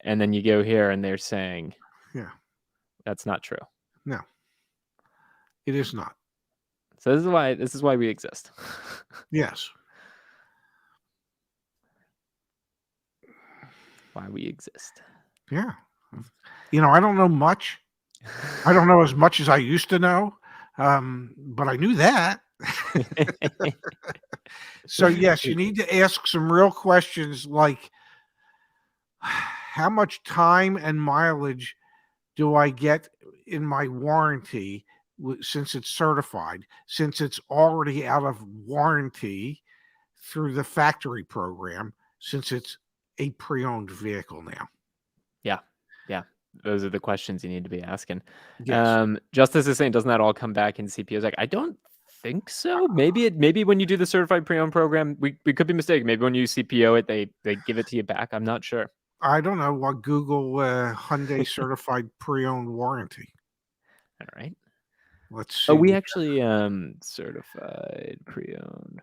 And then you go here and they're saying, Yeah. that's not true. No, it is not. So this is why we exist. Yes. Why we exist. Yeah. I don't know much. I don't know as much as I used to know, but I knew that. So, yes, you need to ask some real questions like, how much time and mileage do I get in my warranty since it's certified, since it's already out of warranty through the factory program, since it's a pre-owned vehicle now? Yeah. Those are the questions you need to be asking. Yes. Justice is saying, doesn't that all come back in CPOs? Like, I don't think so. Maybe when you do the certified pre-owned program, we could be mistaken. Maybe when you CPO it, they give it to you back. I'm not sure. I don't know what Google Hyundai certified pre-owned warranty. All right. Let's Oh, see. we actually certified pre-owned.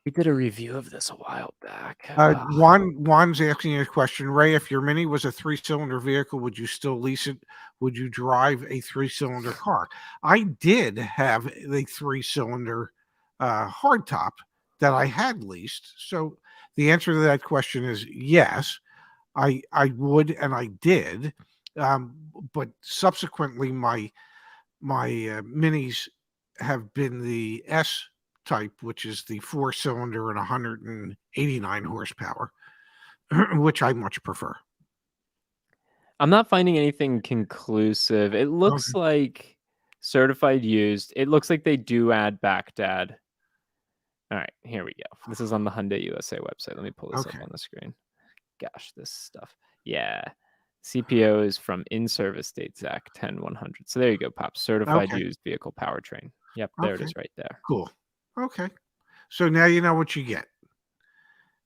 We did a review of this a while back. Juan's asking a question. Ray, if your Mini was a 3-cylinder vehicle, would you still lease it? Would you drive a 3-cylinder car? I did have a 3-cylinder hardtop that I had leased. So the answer to that question is yes. I would, and I did. But subsequently, my Minis have been the S-type, which is the 4-cylinder and 189 horsepower, which I much prefer. I'm not finding anything conclusive. It looks like certified used. It looks like they do add back dad. All right, here we go. This is on the Hyundai USA website. Let me pull this up on the screen. Gosh, this stuff. Yeah. CPO is from in-service date, Zach, 10-100. So there you go, Pop. Certified used vehicle powertrain. Yep, there it is right there. Cool. Okay. So now you know what you get.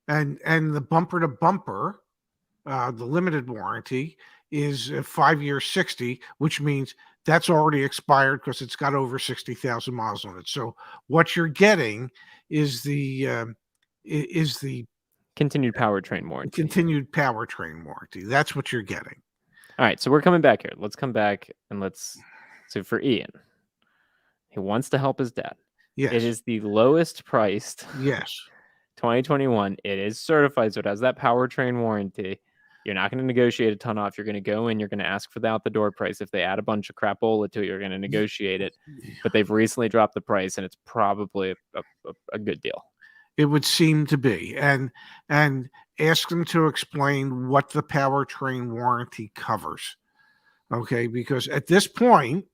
And the bumper to bumper, the limited warranty is 5 years 60, which means that's already expired because it's got over 60,000 miles on it. So what you're getting is the continued powertrain warranty. Continued powertrain warranty. That's what you're getting. All right, so we're coming back here. Let's come back and so for Ian, he wants to help his dad. Yes. It is the lowest priced. Yes. 2021. It is certified, so it has that powertrain warranty. You're not going to negotiate a ton off. You're going to go in, you're going to ask for the out the door price. If they add a bunch of crapola to it, you're going to negotiate it. But they've recently dropped the price, and it's probably a good deal. It would seem to be. And ask them to explain what the powertrain warranty covers. Okay, because at this point,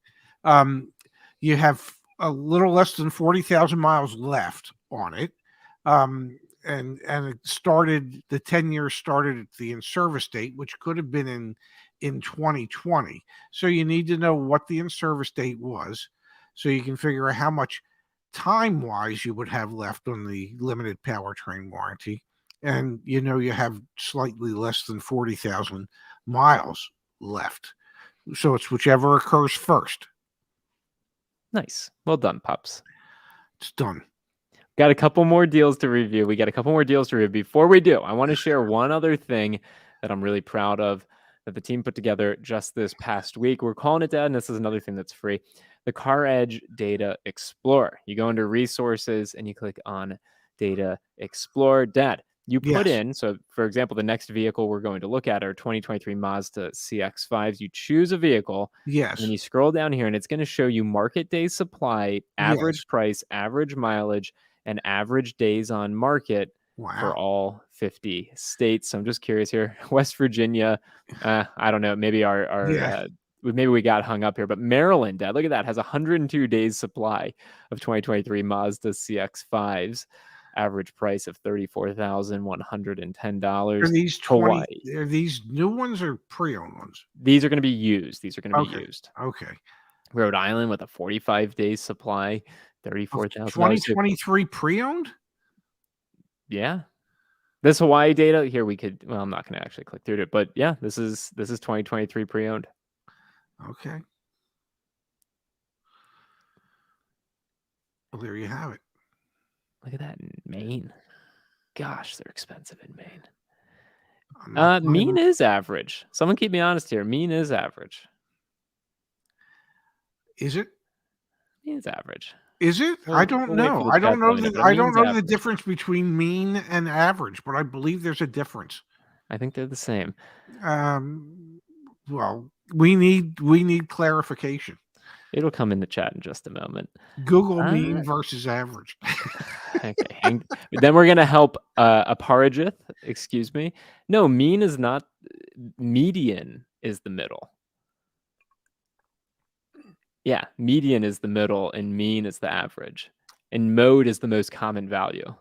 you have a little less than 40,000 miles left on it. And it started, the 10 years started at the in-service date, which could have been in 2020. So you need to know what the in-service date was so you can figure out how much time-wise you would have left on the limited powertrain warranty. And you have slightly less than 40,000 miles left. So it's whichever occurs first. Nice. Well done, Pops. It's done. Got a couple more deals to review. Before we do, I want to share one other thing that I'm really proud of that the team put together just this past week. We're calling it, Dad, and this is another thing that's free. The CarEdge Data Explorer. You go into resources and you click on Data Explorer. Dad, you put in, so for example, the next vehicle we're going to look at are 2023 Mazda CX-5s. You choose a vehicle. Yes. And you scroll down here and it's going to show you market day supply, average price, average mileage, and average days on market for all 50 states. So I'm just curious here. West Virginia, I don't know, maybe maybe we got hung up here, but Maryland, Dad, look at that, has 102 days supply of 2023 Mazda CX-5s, average price of $34,110. Are these are these new ones or pre-owned ones? These are going to be used. Okay. Rhode Island with a 45 days supply, $34,000. 2023 pre-owned? Yeah. This Hawaii data here, I'm not going to actually click through it, but yeah, this is 2023 pre-owned. Okay. Well, there you have it. Look at that in Maine. Gosh, they're expensive in Maine. Mean is average. Someone keep me honest here. Mean is average. Is it? Mean is average. Is it? I don't know. I don't know the difference between mean and average, but I believe there's a difference. I think they're the same. Well, we need clarification. It'll come in the chat in just a moment. Google mean versus average. Okay. Then we're going to help Aparajith. Excuse me. No, mean is not. Median is the middle. Yeah, median is the middle and mean is the average. And mode is the most common value.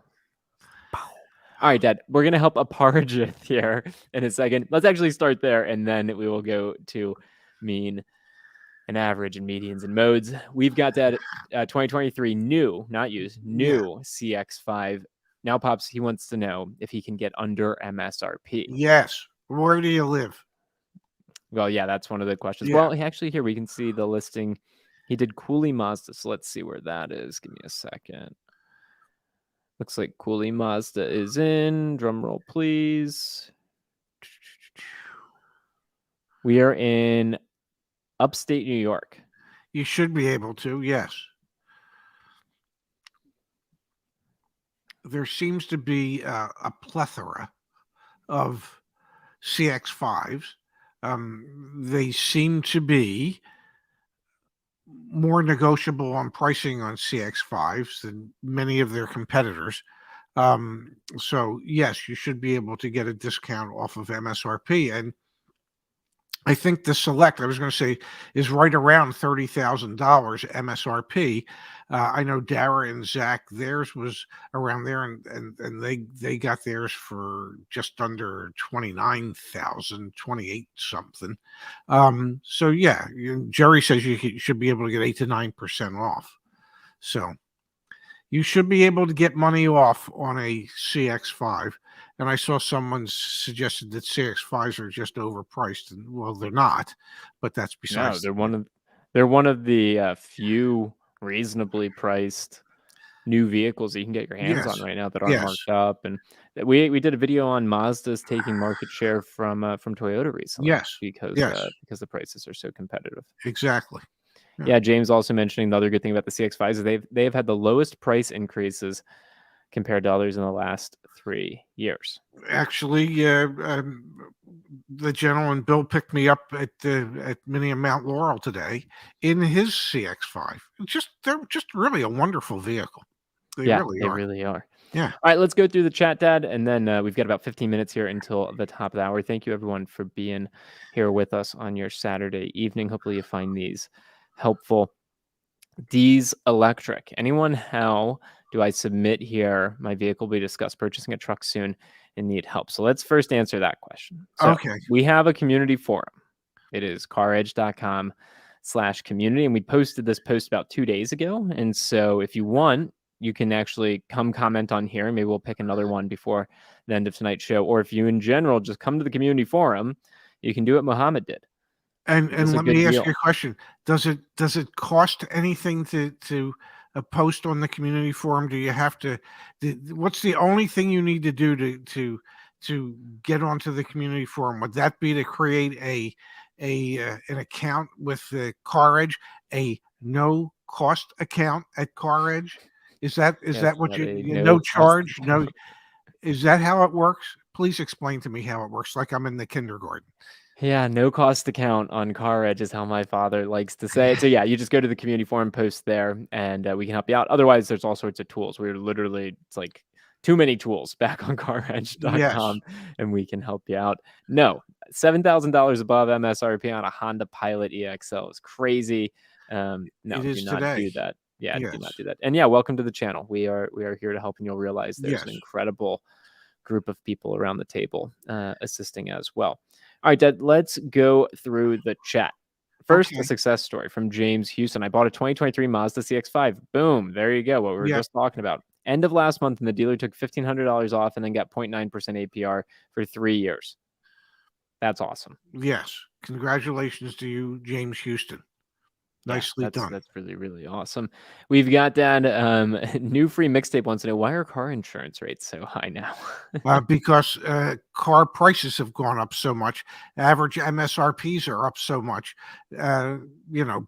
All right, Dad, we're going to help Aparajith here in a second. Let's actually start there, and then we will go to mean and average and medians and modes. We've got that 2023 new, not used, new CX5. Now, Pops, he wants to know if he can get under MSRP. Yes. Where do you live? Well, yeah, that's one of the questions. Yeah. Well, actually, here we can see the listing. He did Cooley Mazda, so let's see where that is. Give me a second. Looks like Cooley Mazda is in. Drum roll, please. We are in upstate New York. You should be able to, yes. There seems to be a plethora of CX5s. They seem to be more negotiable on pricing on CX5s than many of their competitors. So, yes, you should be able to get a discount off of MSRP. And I think the Select, I was going to say, is right around $30,000 MSRP. I know Dara and Zach, theirs was around there, and they got theirs for just under 29,000, 28 something. So yeah, Jerry says you should be able to get 8 to 9% off. So you should be able to get money off on a CX5. And I saw someone suggested that CX5s are just overpriced, and well, they're not. But that's besides. No, they're one of the few reasonably priced new vehicles that you can get your hands on right now that aren't marked up. And we did a video on Mazda's taking market share from Toyota recently. Because the prices are so competitive. Exactly. Yeah, James also mentioning the other good thing about the CX5s is they've had the lowest price increases compared to others in the last 3 years. Actually, the gentleman Bill picked me up at Mini Mount Laurel today in his CX5. They're just really a wonderful vehicle. They really are. Yeah. All right, let's go through the chat, Dad, and then we've got about 15 minutes here until the top of the hour. Thank you, everyone, for being here with us on your Saturday evening. Hopefully you find these helpful. D's Electric. Anyone, how do I submit here? My vehicle will be discussed purchasing a truck soon and need help. So let's first answer that question. So we have a community forum. It is caredge.com/community. And we posted this post about 2 days ago. And so if you want, you can actually come comment on here. Maybe we'll pick another one before the end of tonight's show. Or if you in general just come to the community forum, you can do what Muhammad did. And let me ask you a question. Does it cost anything to post on the community forum? Do you have to? What's the only thing you need to do to get onto the community forum? Would that be to create an account with the CarEdge, a no cost account at CarEdge? Is that what no charge? No, is that how it works? Please explain to me how it works. Like I'm in the kindergarten. Yeah, no cost account on CarEdge is how my father likes to say it. So yeah, you just go to the community forum, post there, and we can help you out. Otherwise, there's all sorts of tools. It's like too many tools back on CarEdge.com, and we can help you out. No, $7,000 above MSRP on a Honda Pilot EXL is crazy. No, do not do that. Yeah, do not do that. And yeah, welcome to the channel. We are here to help, and you'll realize there's an incredible group of people around the table assisting as well. All right, Dad, let's go through the chat. First, a success story from James Houston. I bought a 2023 Mazda CX-5. Boom. There you go. What we were just talking about. End of last month, and the dealer took $1,500 off and then got 0.9% APR for 3 years. That's awesome. Yes. Congratulations to you, James Houston. Nicely done. That's really, really awesome. We've got that new free mixtape wants to know, why are car insurance rates so high now? Because car prices have gone up so much. Average MSRPs are up so much.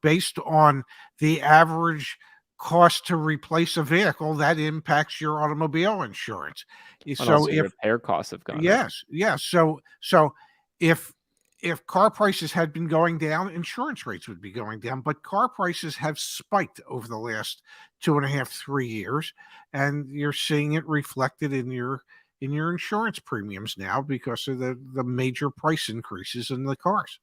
Based on the average cost to replace a vehicle, that impacts your automobile insurance. So if repair costs have gone up. Yes. So if car prices had been going down, insurance rates would be going down. But car prices have spiked over the last 2.5, 3 years, and you're seeing it reflected in your insurance premiums now because of the major price increases in the cars.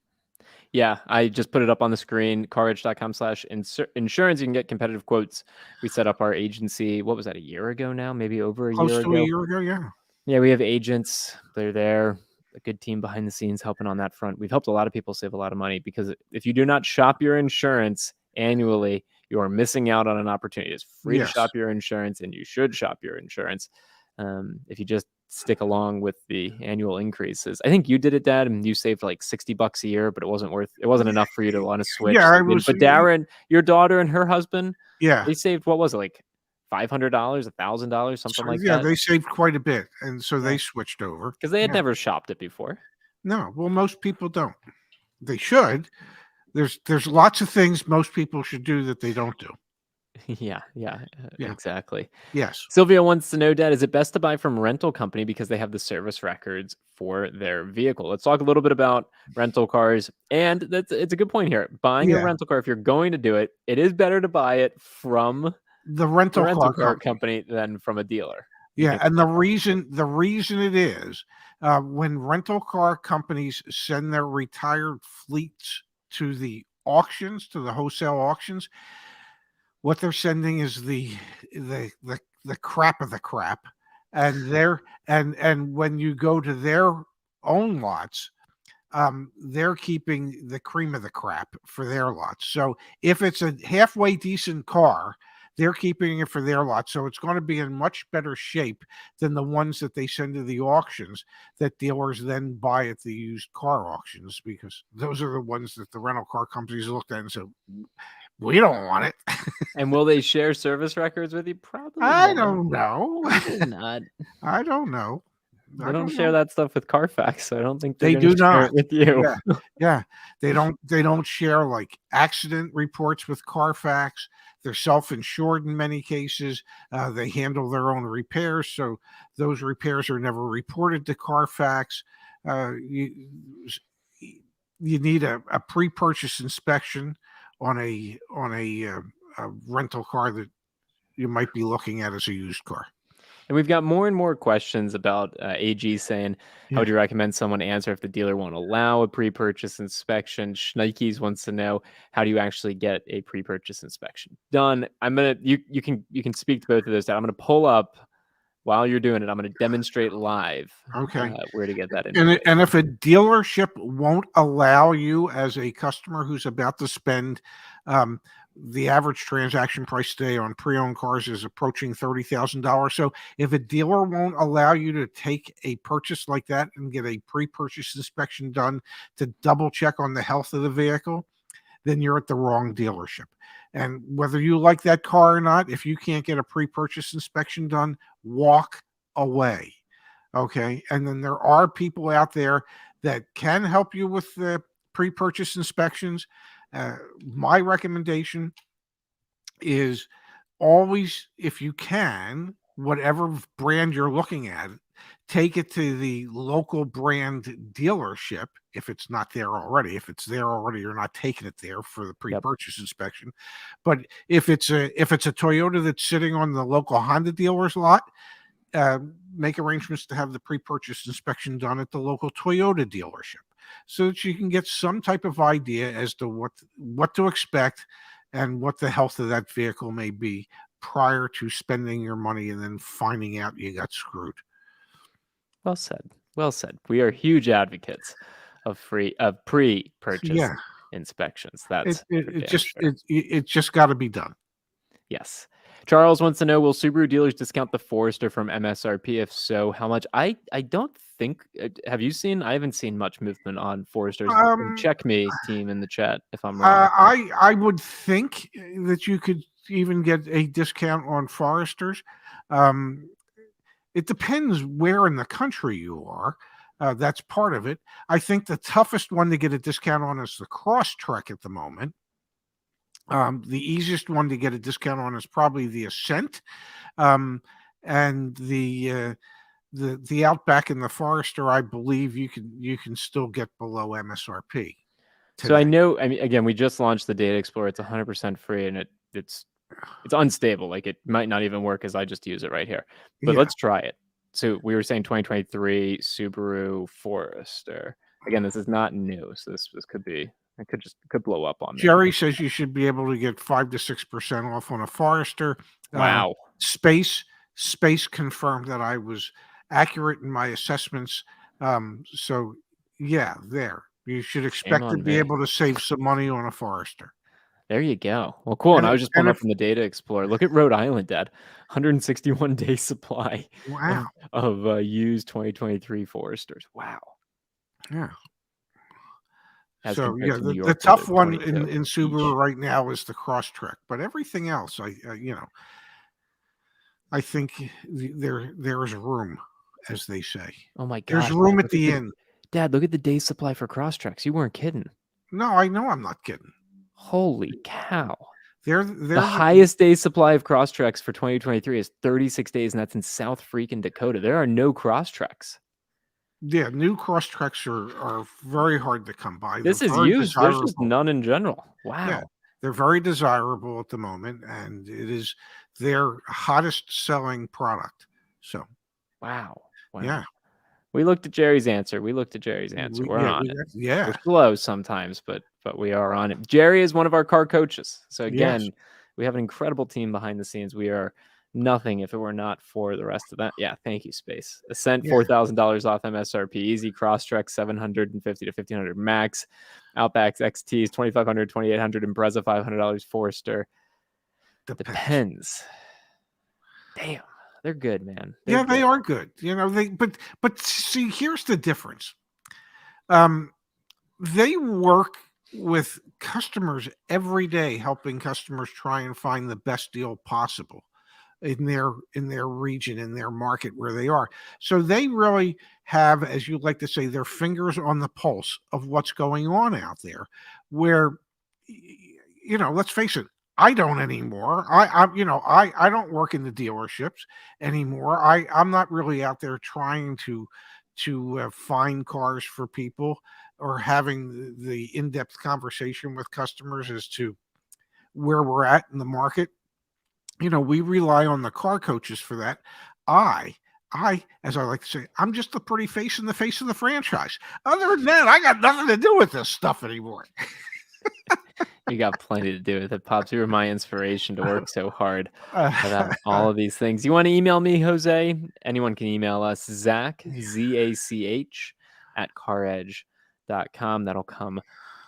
Yeah, I just put it up on the screen. CarEdge.com/insurance. You can get competitive quotes. We set up our agency. What was that? A year ago now? Maybe over a year ago. Close to a year ago. Yeah. Yeah, we have agents. They're there. a good team behind the scenes helping on that front. We've helped a lot of people save a lot of money, because if you do not shop your insurance annually, you are missing out on an opportunity. It's free to Yes. shop your insurance, and you should shop your insurance. If you just stick along with the annual increases. I think you did it, Dad, and you saved like $60 a year, but it wasn't enough for you to want to switch. Yeah, I So was. but Darren, your daughter and her husband, Yeah. they saved, what was it, like $500, $1,000, something like Yeah, that? they saved quite a bit, and so they Yeah. switched over. Because they had Yeah. never shopped it before. No, well, most people don't. They should. There's lots of things most people should do that they don't do. Yeah, Yeah. exactly. Yes. Sylvia wants to know, Dad, is it best to buy from a rental company because they have the service records for their vehicle? Let's talk a little bit about rental cars. And it's a good point here. Buying a Yeah. rental car, if you're going to do it, it is better to buy it from The rental car company than from a dealer. Yeah, because and the reason it is, when rental car companies send their retired fleets to the auctions, to the wholesale auctions, what they're sending is the crap of the crap, and when you go to their own lots, they're keeping the cream of the crap for their lots. So if it's a halfway decent car, they're keeping it for their lot. So it's going to be in much better shape than the ones that they send to the auctions that dealers then buy at the used car auctions, because those are the ones that the rental car companies looked at and said, we don't want it. And will they share service records with you? Probably I not. don't know. Probably not. I don't know. They don't share that stuff with Carfax, so I don't think They do not share it with you. Yeah. They don't share like accident reports with Carfax. They're self-insured in many cases. They handle their own repairs, so those repairs are never reported to Carfax. You need a pre-purchase inspection on a rental car that you might be looking at as a used car. And we've got more and more questions about AG saying, how would you recommend someone answer if the dealer won't allow a pre-purchase inspection? Schneikes wants to know, how do you actually get a pre-purchase inspection done? You can speak to both of those. I'm gonna pull up while you're doing it. I'm gonna demonstrate live. Okay. Where to get that information. And if a dealership won't allow you as a customer who's about to spend, the average transaction price today on pre-owned cars is approaching $30,000. So if a dealer won't allow you to take a purchase like that and get a pre-purchase inspection done to double check on the health of the vehicle, then you're at the wrong dealership. And whether you like that car or not, if you can't get a pre-purchase inspection done, walk away. Okay. And then there are people out there that can help you with the pre-purchase inspections. My recommendation is always, if you can, whatever brand you're looking at, take it to the local brand dealership if it's not there already. If it's there already, you're not taking it there for the pre-purchase inspection. But if it's a Toyota that's sitting on the local Honda dealer's lot, make arrangements to have the pre-purchase inspection done at the local Toyota dealership, so that you can get some type of idea as to what to expect and what the health of that vehicle may be prior to spending your money and then finding out you got screwed. Well said. Well said. We are huge advocates of pre-purchase inspections. That's it just got to be done. Yes. Charles wants to know, will Subaru dealers discount the Forester from MSRP? If so, how much? I don't think. Have you seen? I haven't seen much movement on Foresters. Check me, team, in the chat if I'm wrong. I would think that you could even get a discount on Foresters. It depends where in the country you are. That's part of it. I think the toughest one to get a discount on is the Crosstrek at the moment. The easiest one to get a discount on is probably the Ascent, and the Outback and the Forester. I believe you can still get below MSRP today. So I know. I mean, again, we just launched the Data Explorer. It's 100% free, and it's unstable. Like, it might not even work as I just use it right here. But let's try it. So we were saying 2023 Subaru Forester. Again, this is not new, so this could be. It could blow up on me. Jerry says you should be able to get 5 to 6% off on a Forester. Wow. Space confirmed that I was accurate in my assessments So yeah, there. You should Shame expect to on be me. able to save some money on a Forester. There you go. Well, cool. And I was just And pulling up if from the Data Explorer. Look at Rhode Island, Dad. 161-day supply wow, of used 2023 Foresters. Wow. yeah. As So compared yeah, to New the York, where tough they're one 22. in Yeesh. Subaru right now is the Crosstrek, but everything else, I think there is room, as they say. Oh my There's gosh, Dad. room at Look at the the end. Dad, look at the day supply for Crosstreks. You weren't kidding. No, I know I'm not kidding. Holy cow. There, The there's highest day supply of Crosstreks for 2023 is 36 days, and that's in South freaking Dakota. There are no Crosstreks. yeah, new Crosstreks are very hard to come by. They're This is very used. There's just desirable. none in general. Yeah, Wow. they're very desirable at the moment, and it is their hottest selling product. So Wow. yeah, We looked at Jerry's answer. We're on it. We're yeah, slow sometimes, but we are on it. Jerry is one of our car coaches. So yes, again, we have an incredible team behind the scenes. We are nothing if it were not for the rest of that. Yeah, thank you, Space. Ascent yeah. $4,000 off MSRP. Easy Crosstrek 750 to 1,500 max. Outbacks XTs 2,500, 2,800. Impreza $500. Forester. Depends. Damn, they're good, man. Yeah, They're they good. are good. But see, here's the difference. They work with customers every day, helping customers try and find the best deal possible in their region, in their market where they are. So they really have, as you like to say, their fingers on the pulse of what's going on out there. Where, let's face it, I don't anymore. I don't work in the dealerships anymore. I'm not really out there trying to find cars for people or having the in-depth conversation with customers as to where we're at in the market. We rely on the car coaches for that. As I like to say, I'm just the pretty face in the face of the franchise. Other than that, I got nothing to do with this stuff anymore. You got plenty to do with it, Pops. You were my inspiration to work so hard about all of these things. You want to email me, Jose? Anyone can email us, Zach, ZACH, at CarEdge.com. That'll come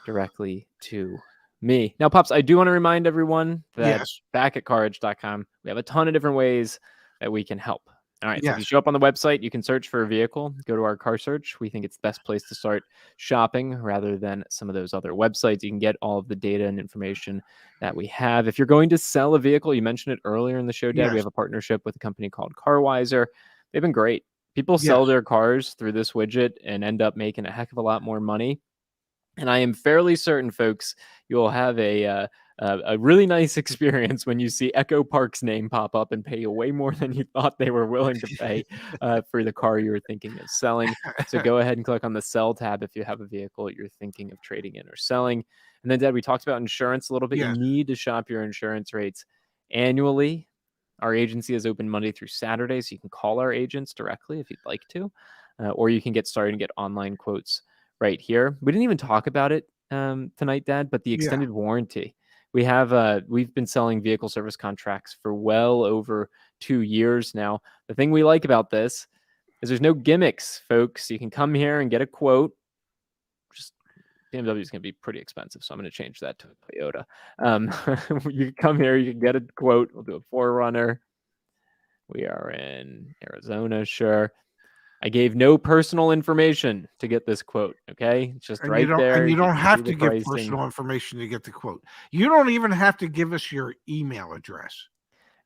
directly to me. Now, Pops, I do want to remind everyone that Yes. back at CarEdge.com, we have a ton of different ways that we can help. All right, so if you Yes. show up on the website, you can search for a vehicle, go to our car search. We think it's the best place to start shopping rather than some of those other websites. You can get all of the data and information that we have. If you're going to sell a vehicle, you mentioned it earlier in the show, Dad, we Yes. have a partnership with a company called CarWiser. They've been great. People Yes. sell their cars through this widget and end up making a heck of a lot more money. And I am fairly certain, folks, you will have a really nice experience when you see Echo Park's name pop up and pay you way more than you thought they were willing to pay for the car you were thinking of selling. So go ahead and click on the Sell tab if you have a vehicle you're thinking of trading in or selling. And then, Dad, we talked about insurance a little bit. Yes. You need to shop your insurance rates annually. Our agency is open Monday through Saturday, so you can call our agents directly if you'd like to, or you can get started and get online quotes right here. We didn't even talk about it tonight, Dad, but the extended warranty. We've been selling vehicle service contracts for well over 2 years now. The thing we like about this is there's no gimmicks, folks. You can come here and get a quote. Just BMW is going to be pretty expensive, so I'm going to change that to a Toyota. You can come here, you can get a quote. We'll do a 4Runner. We are in Arizona, sure. I gave no personal information to get this quote. Okay, it's just right there. And you don't can have see to the give pricing. personal information to get the quote. You don't even have to give us your email address.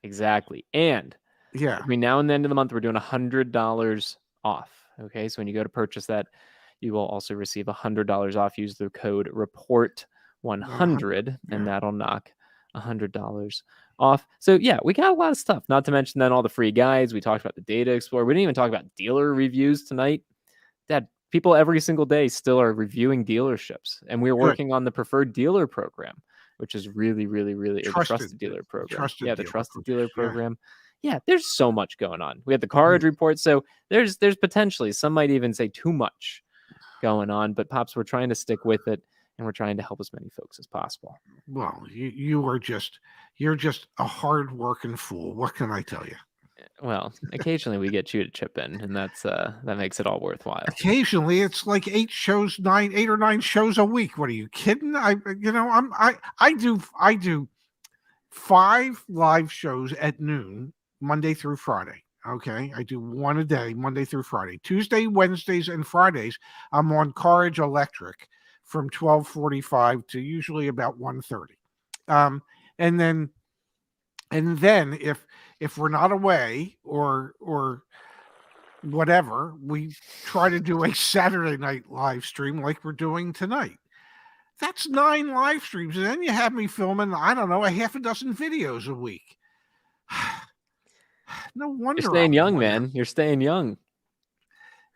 Exactly. And Yeah. between now and the end of the month, we're doing $100 off. Okay, so when you go to purchase that, you will also receive $100 off. Use the code REPORT100, and that'll knock $100 off. So yeah, we got a lot of stuff. Not to mention then all the free guides. We talked about the Data Explorer. We didn't even talk about dealer reviews tonight. Dad, people every single day still are reviewing dealerships, and we're working on the preferred dealer program, which is really, really, really the trusted dealer program. The trusted dealer program. Yeah, there's so much going on. We had the CarEdge report, so there's potentially, some might even say, too much going on. But Pops, we're trying to stick with it, and we're trying to help as many folks as possible. Well, you're just a hard-working fool. What can I tell you? Well, occasionally we get you to chip in, and that makes it all worthwhile. Occasionally, it's like 8 or 9 shows a week. What are you kidding? I do 5 live shows at noon, Monday through Friday. Okay, I do one a day, Monday through Friday. Tuesday, Wednesdays, and Fridays, I'm on CarEdge Electric from 12:45 to usually about 1:30. And then if we're not away or whatever, we try to do a Saturday night live stream like we're doing tonight. That's 9 live streams, and then you have me filming, I don't know, a half a dozen videos a week. No wonder You're staying I'm young, worn out. man. You're staying young.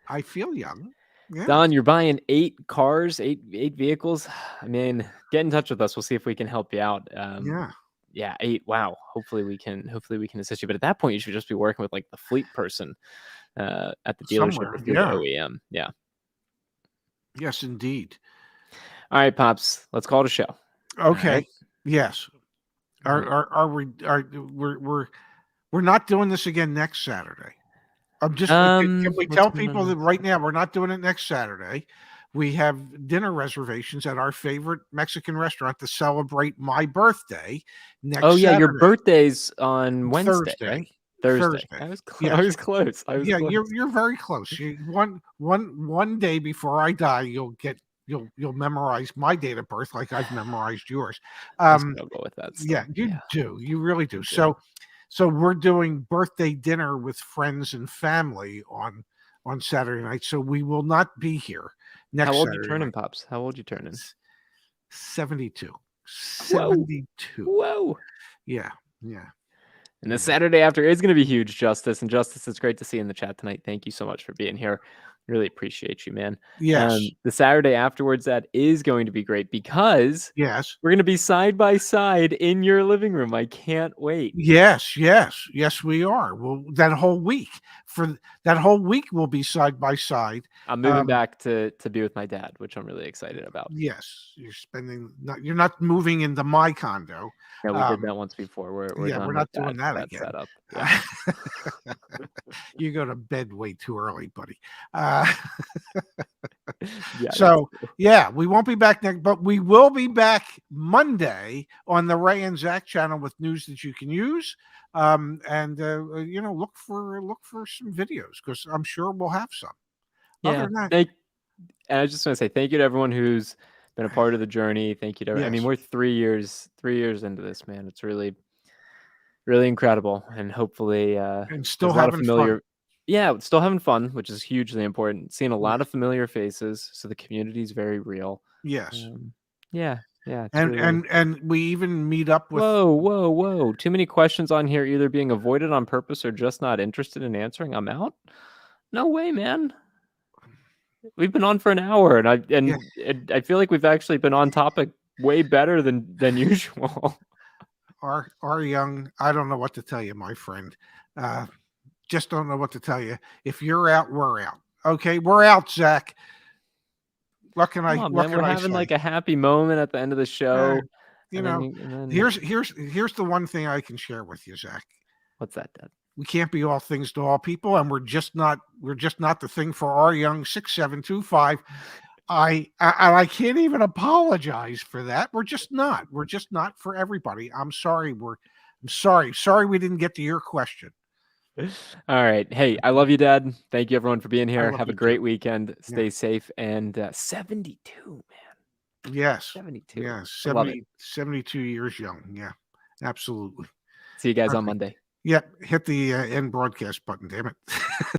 I feel young. Yeah. Don, you're buying 8 cars, 8 vehicles. I mean, get in touch with us. We'll see if we can help you out. Yeah, 8. Wow. Hopefully we can assist you. But at that point, you should just be working with like the fleet person at the dealership Somewhere, or through the OEM. Yeah. Yes, indeed. All right, Pops. Let's call it a show. Okay. Right. Yes. We're not doing this again next Saturday. I'm just can we tell people that right now we're not doing it next Saturday? We have dinner reservations at our favorite Mexican restaurant to celebrate my birthday next Saturday. Yeah, your birthday's on Wednesday, Thursday. right? Thursday. I was close. You're very close. One day before I die, you'll memorize my date of birth like I've memorized yours. I'll go with that. Yeah, you do. You really do. So we're doing birthday dinner with friends and family on Saturday night. So we will not be here next Saturday. How old you turning, Pops? How old you turning? 72. 72. Whoa. Yeah. And the Saturday after is going to be huge, Justice. And Justice, it's great to see you in the chat tonight. Thank you so much for being here. Really appreciate you, man. Yes. The Saturday afterwards, that is going to be great because yes, we're going to be side by side in your living room. I can't wait. Yes, we are. Well, that whole week we'll be side by side. I'm moving back to be with my dad, which I'm really excited about. Yes, you're not moving into my condo. Yeah, we did that once before. We're not doing that again. Setup. Yeah. You go to bed way too early, buddy. We won't be back next, but we will be back Monday on the Ray and Zach channel with news that you can use. Look for some videos because I'm sure we'll have some. Yeah. And I just want to say thank you to everyone who's been a part of the journey. Thank you to everyone. I mean, we're 3 years into this, man. It's really, really incredible. And hopefully and still having fun. Yeah, still having fun, which is hugely important. Seeing a lot of familiar faces, so the community is very real. Yes. Yeah. And we even meet up with. Whoa! Too many questions on here, either being avoided on purpose or just not interested in answering. I'm out. No way, man. We've been on for an hour, and I feel like we've actually been on topic way better than usual. Our young, I don't know what to tell you, my friend. Just don't know what to tell you. If you're out, we're out. Okay, we're out, Zach. What can I having say? Like a happy moment at the end of the show. Here's the one thing I can share with you, Zach. What's that, Dad? We can't be all things to all people, and we're just not the thing for our young 6725. I can't even apologize for that. We're just not for everybody. I'm sorry. Sorry we didn't get to your question. All right. Hey, I love you, Dad. Thank you, everyone, for being here. Have a great weekend. Stay safe. And 72, man. Yes. 72. Yeah. 72 years young. Yeah, absolutely. See you guys on Monday. Yep. Hit the end broadcast button, damn it.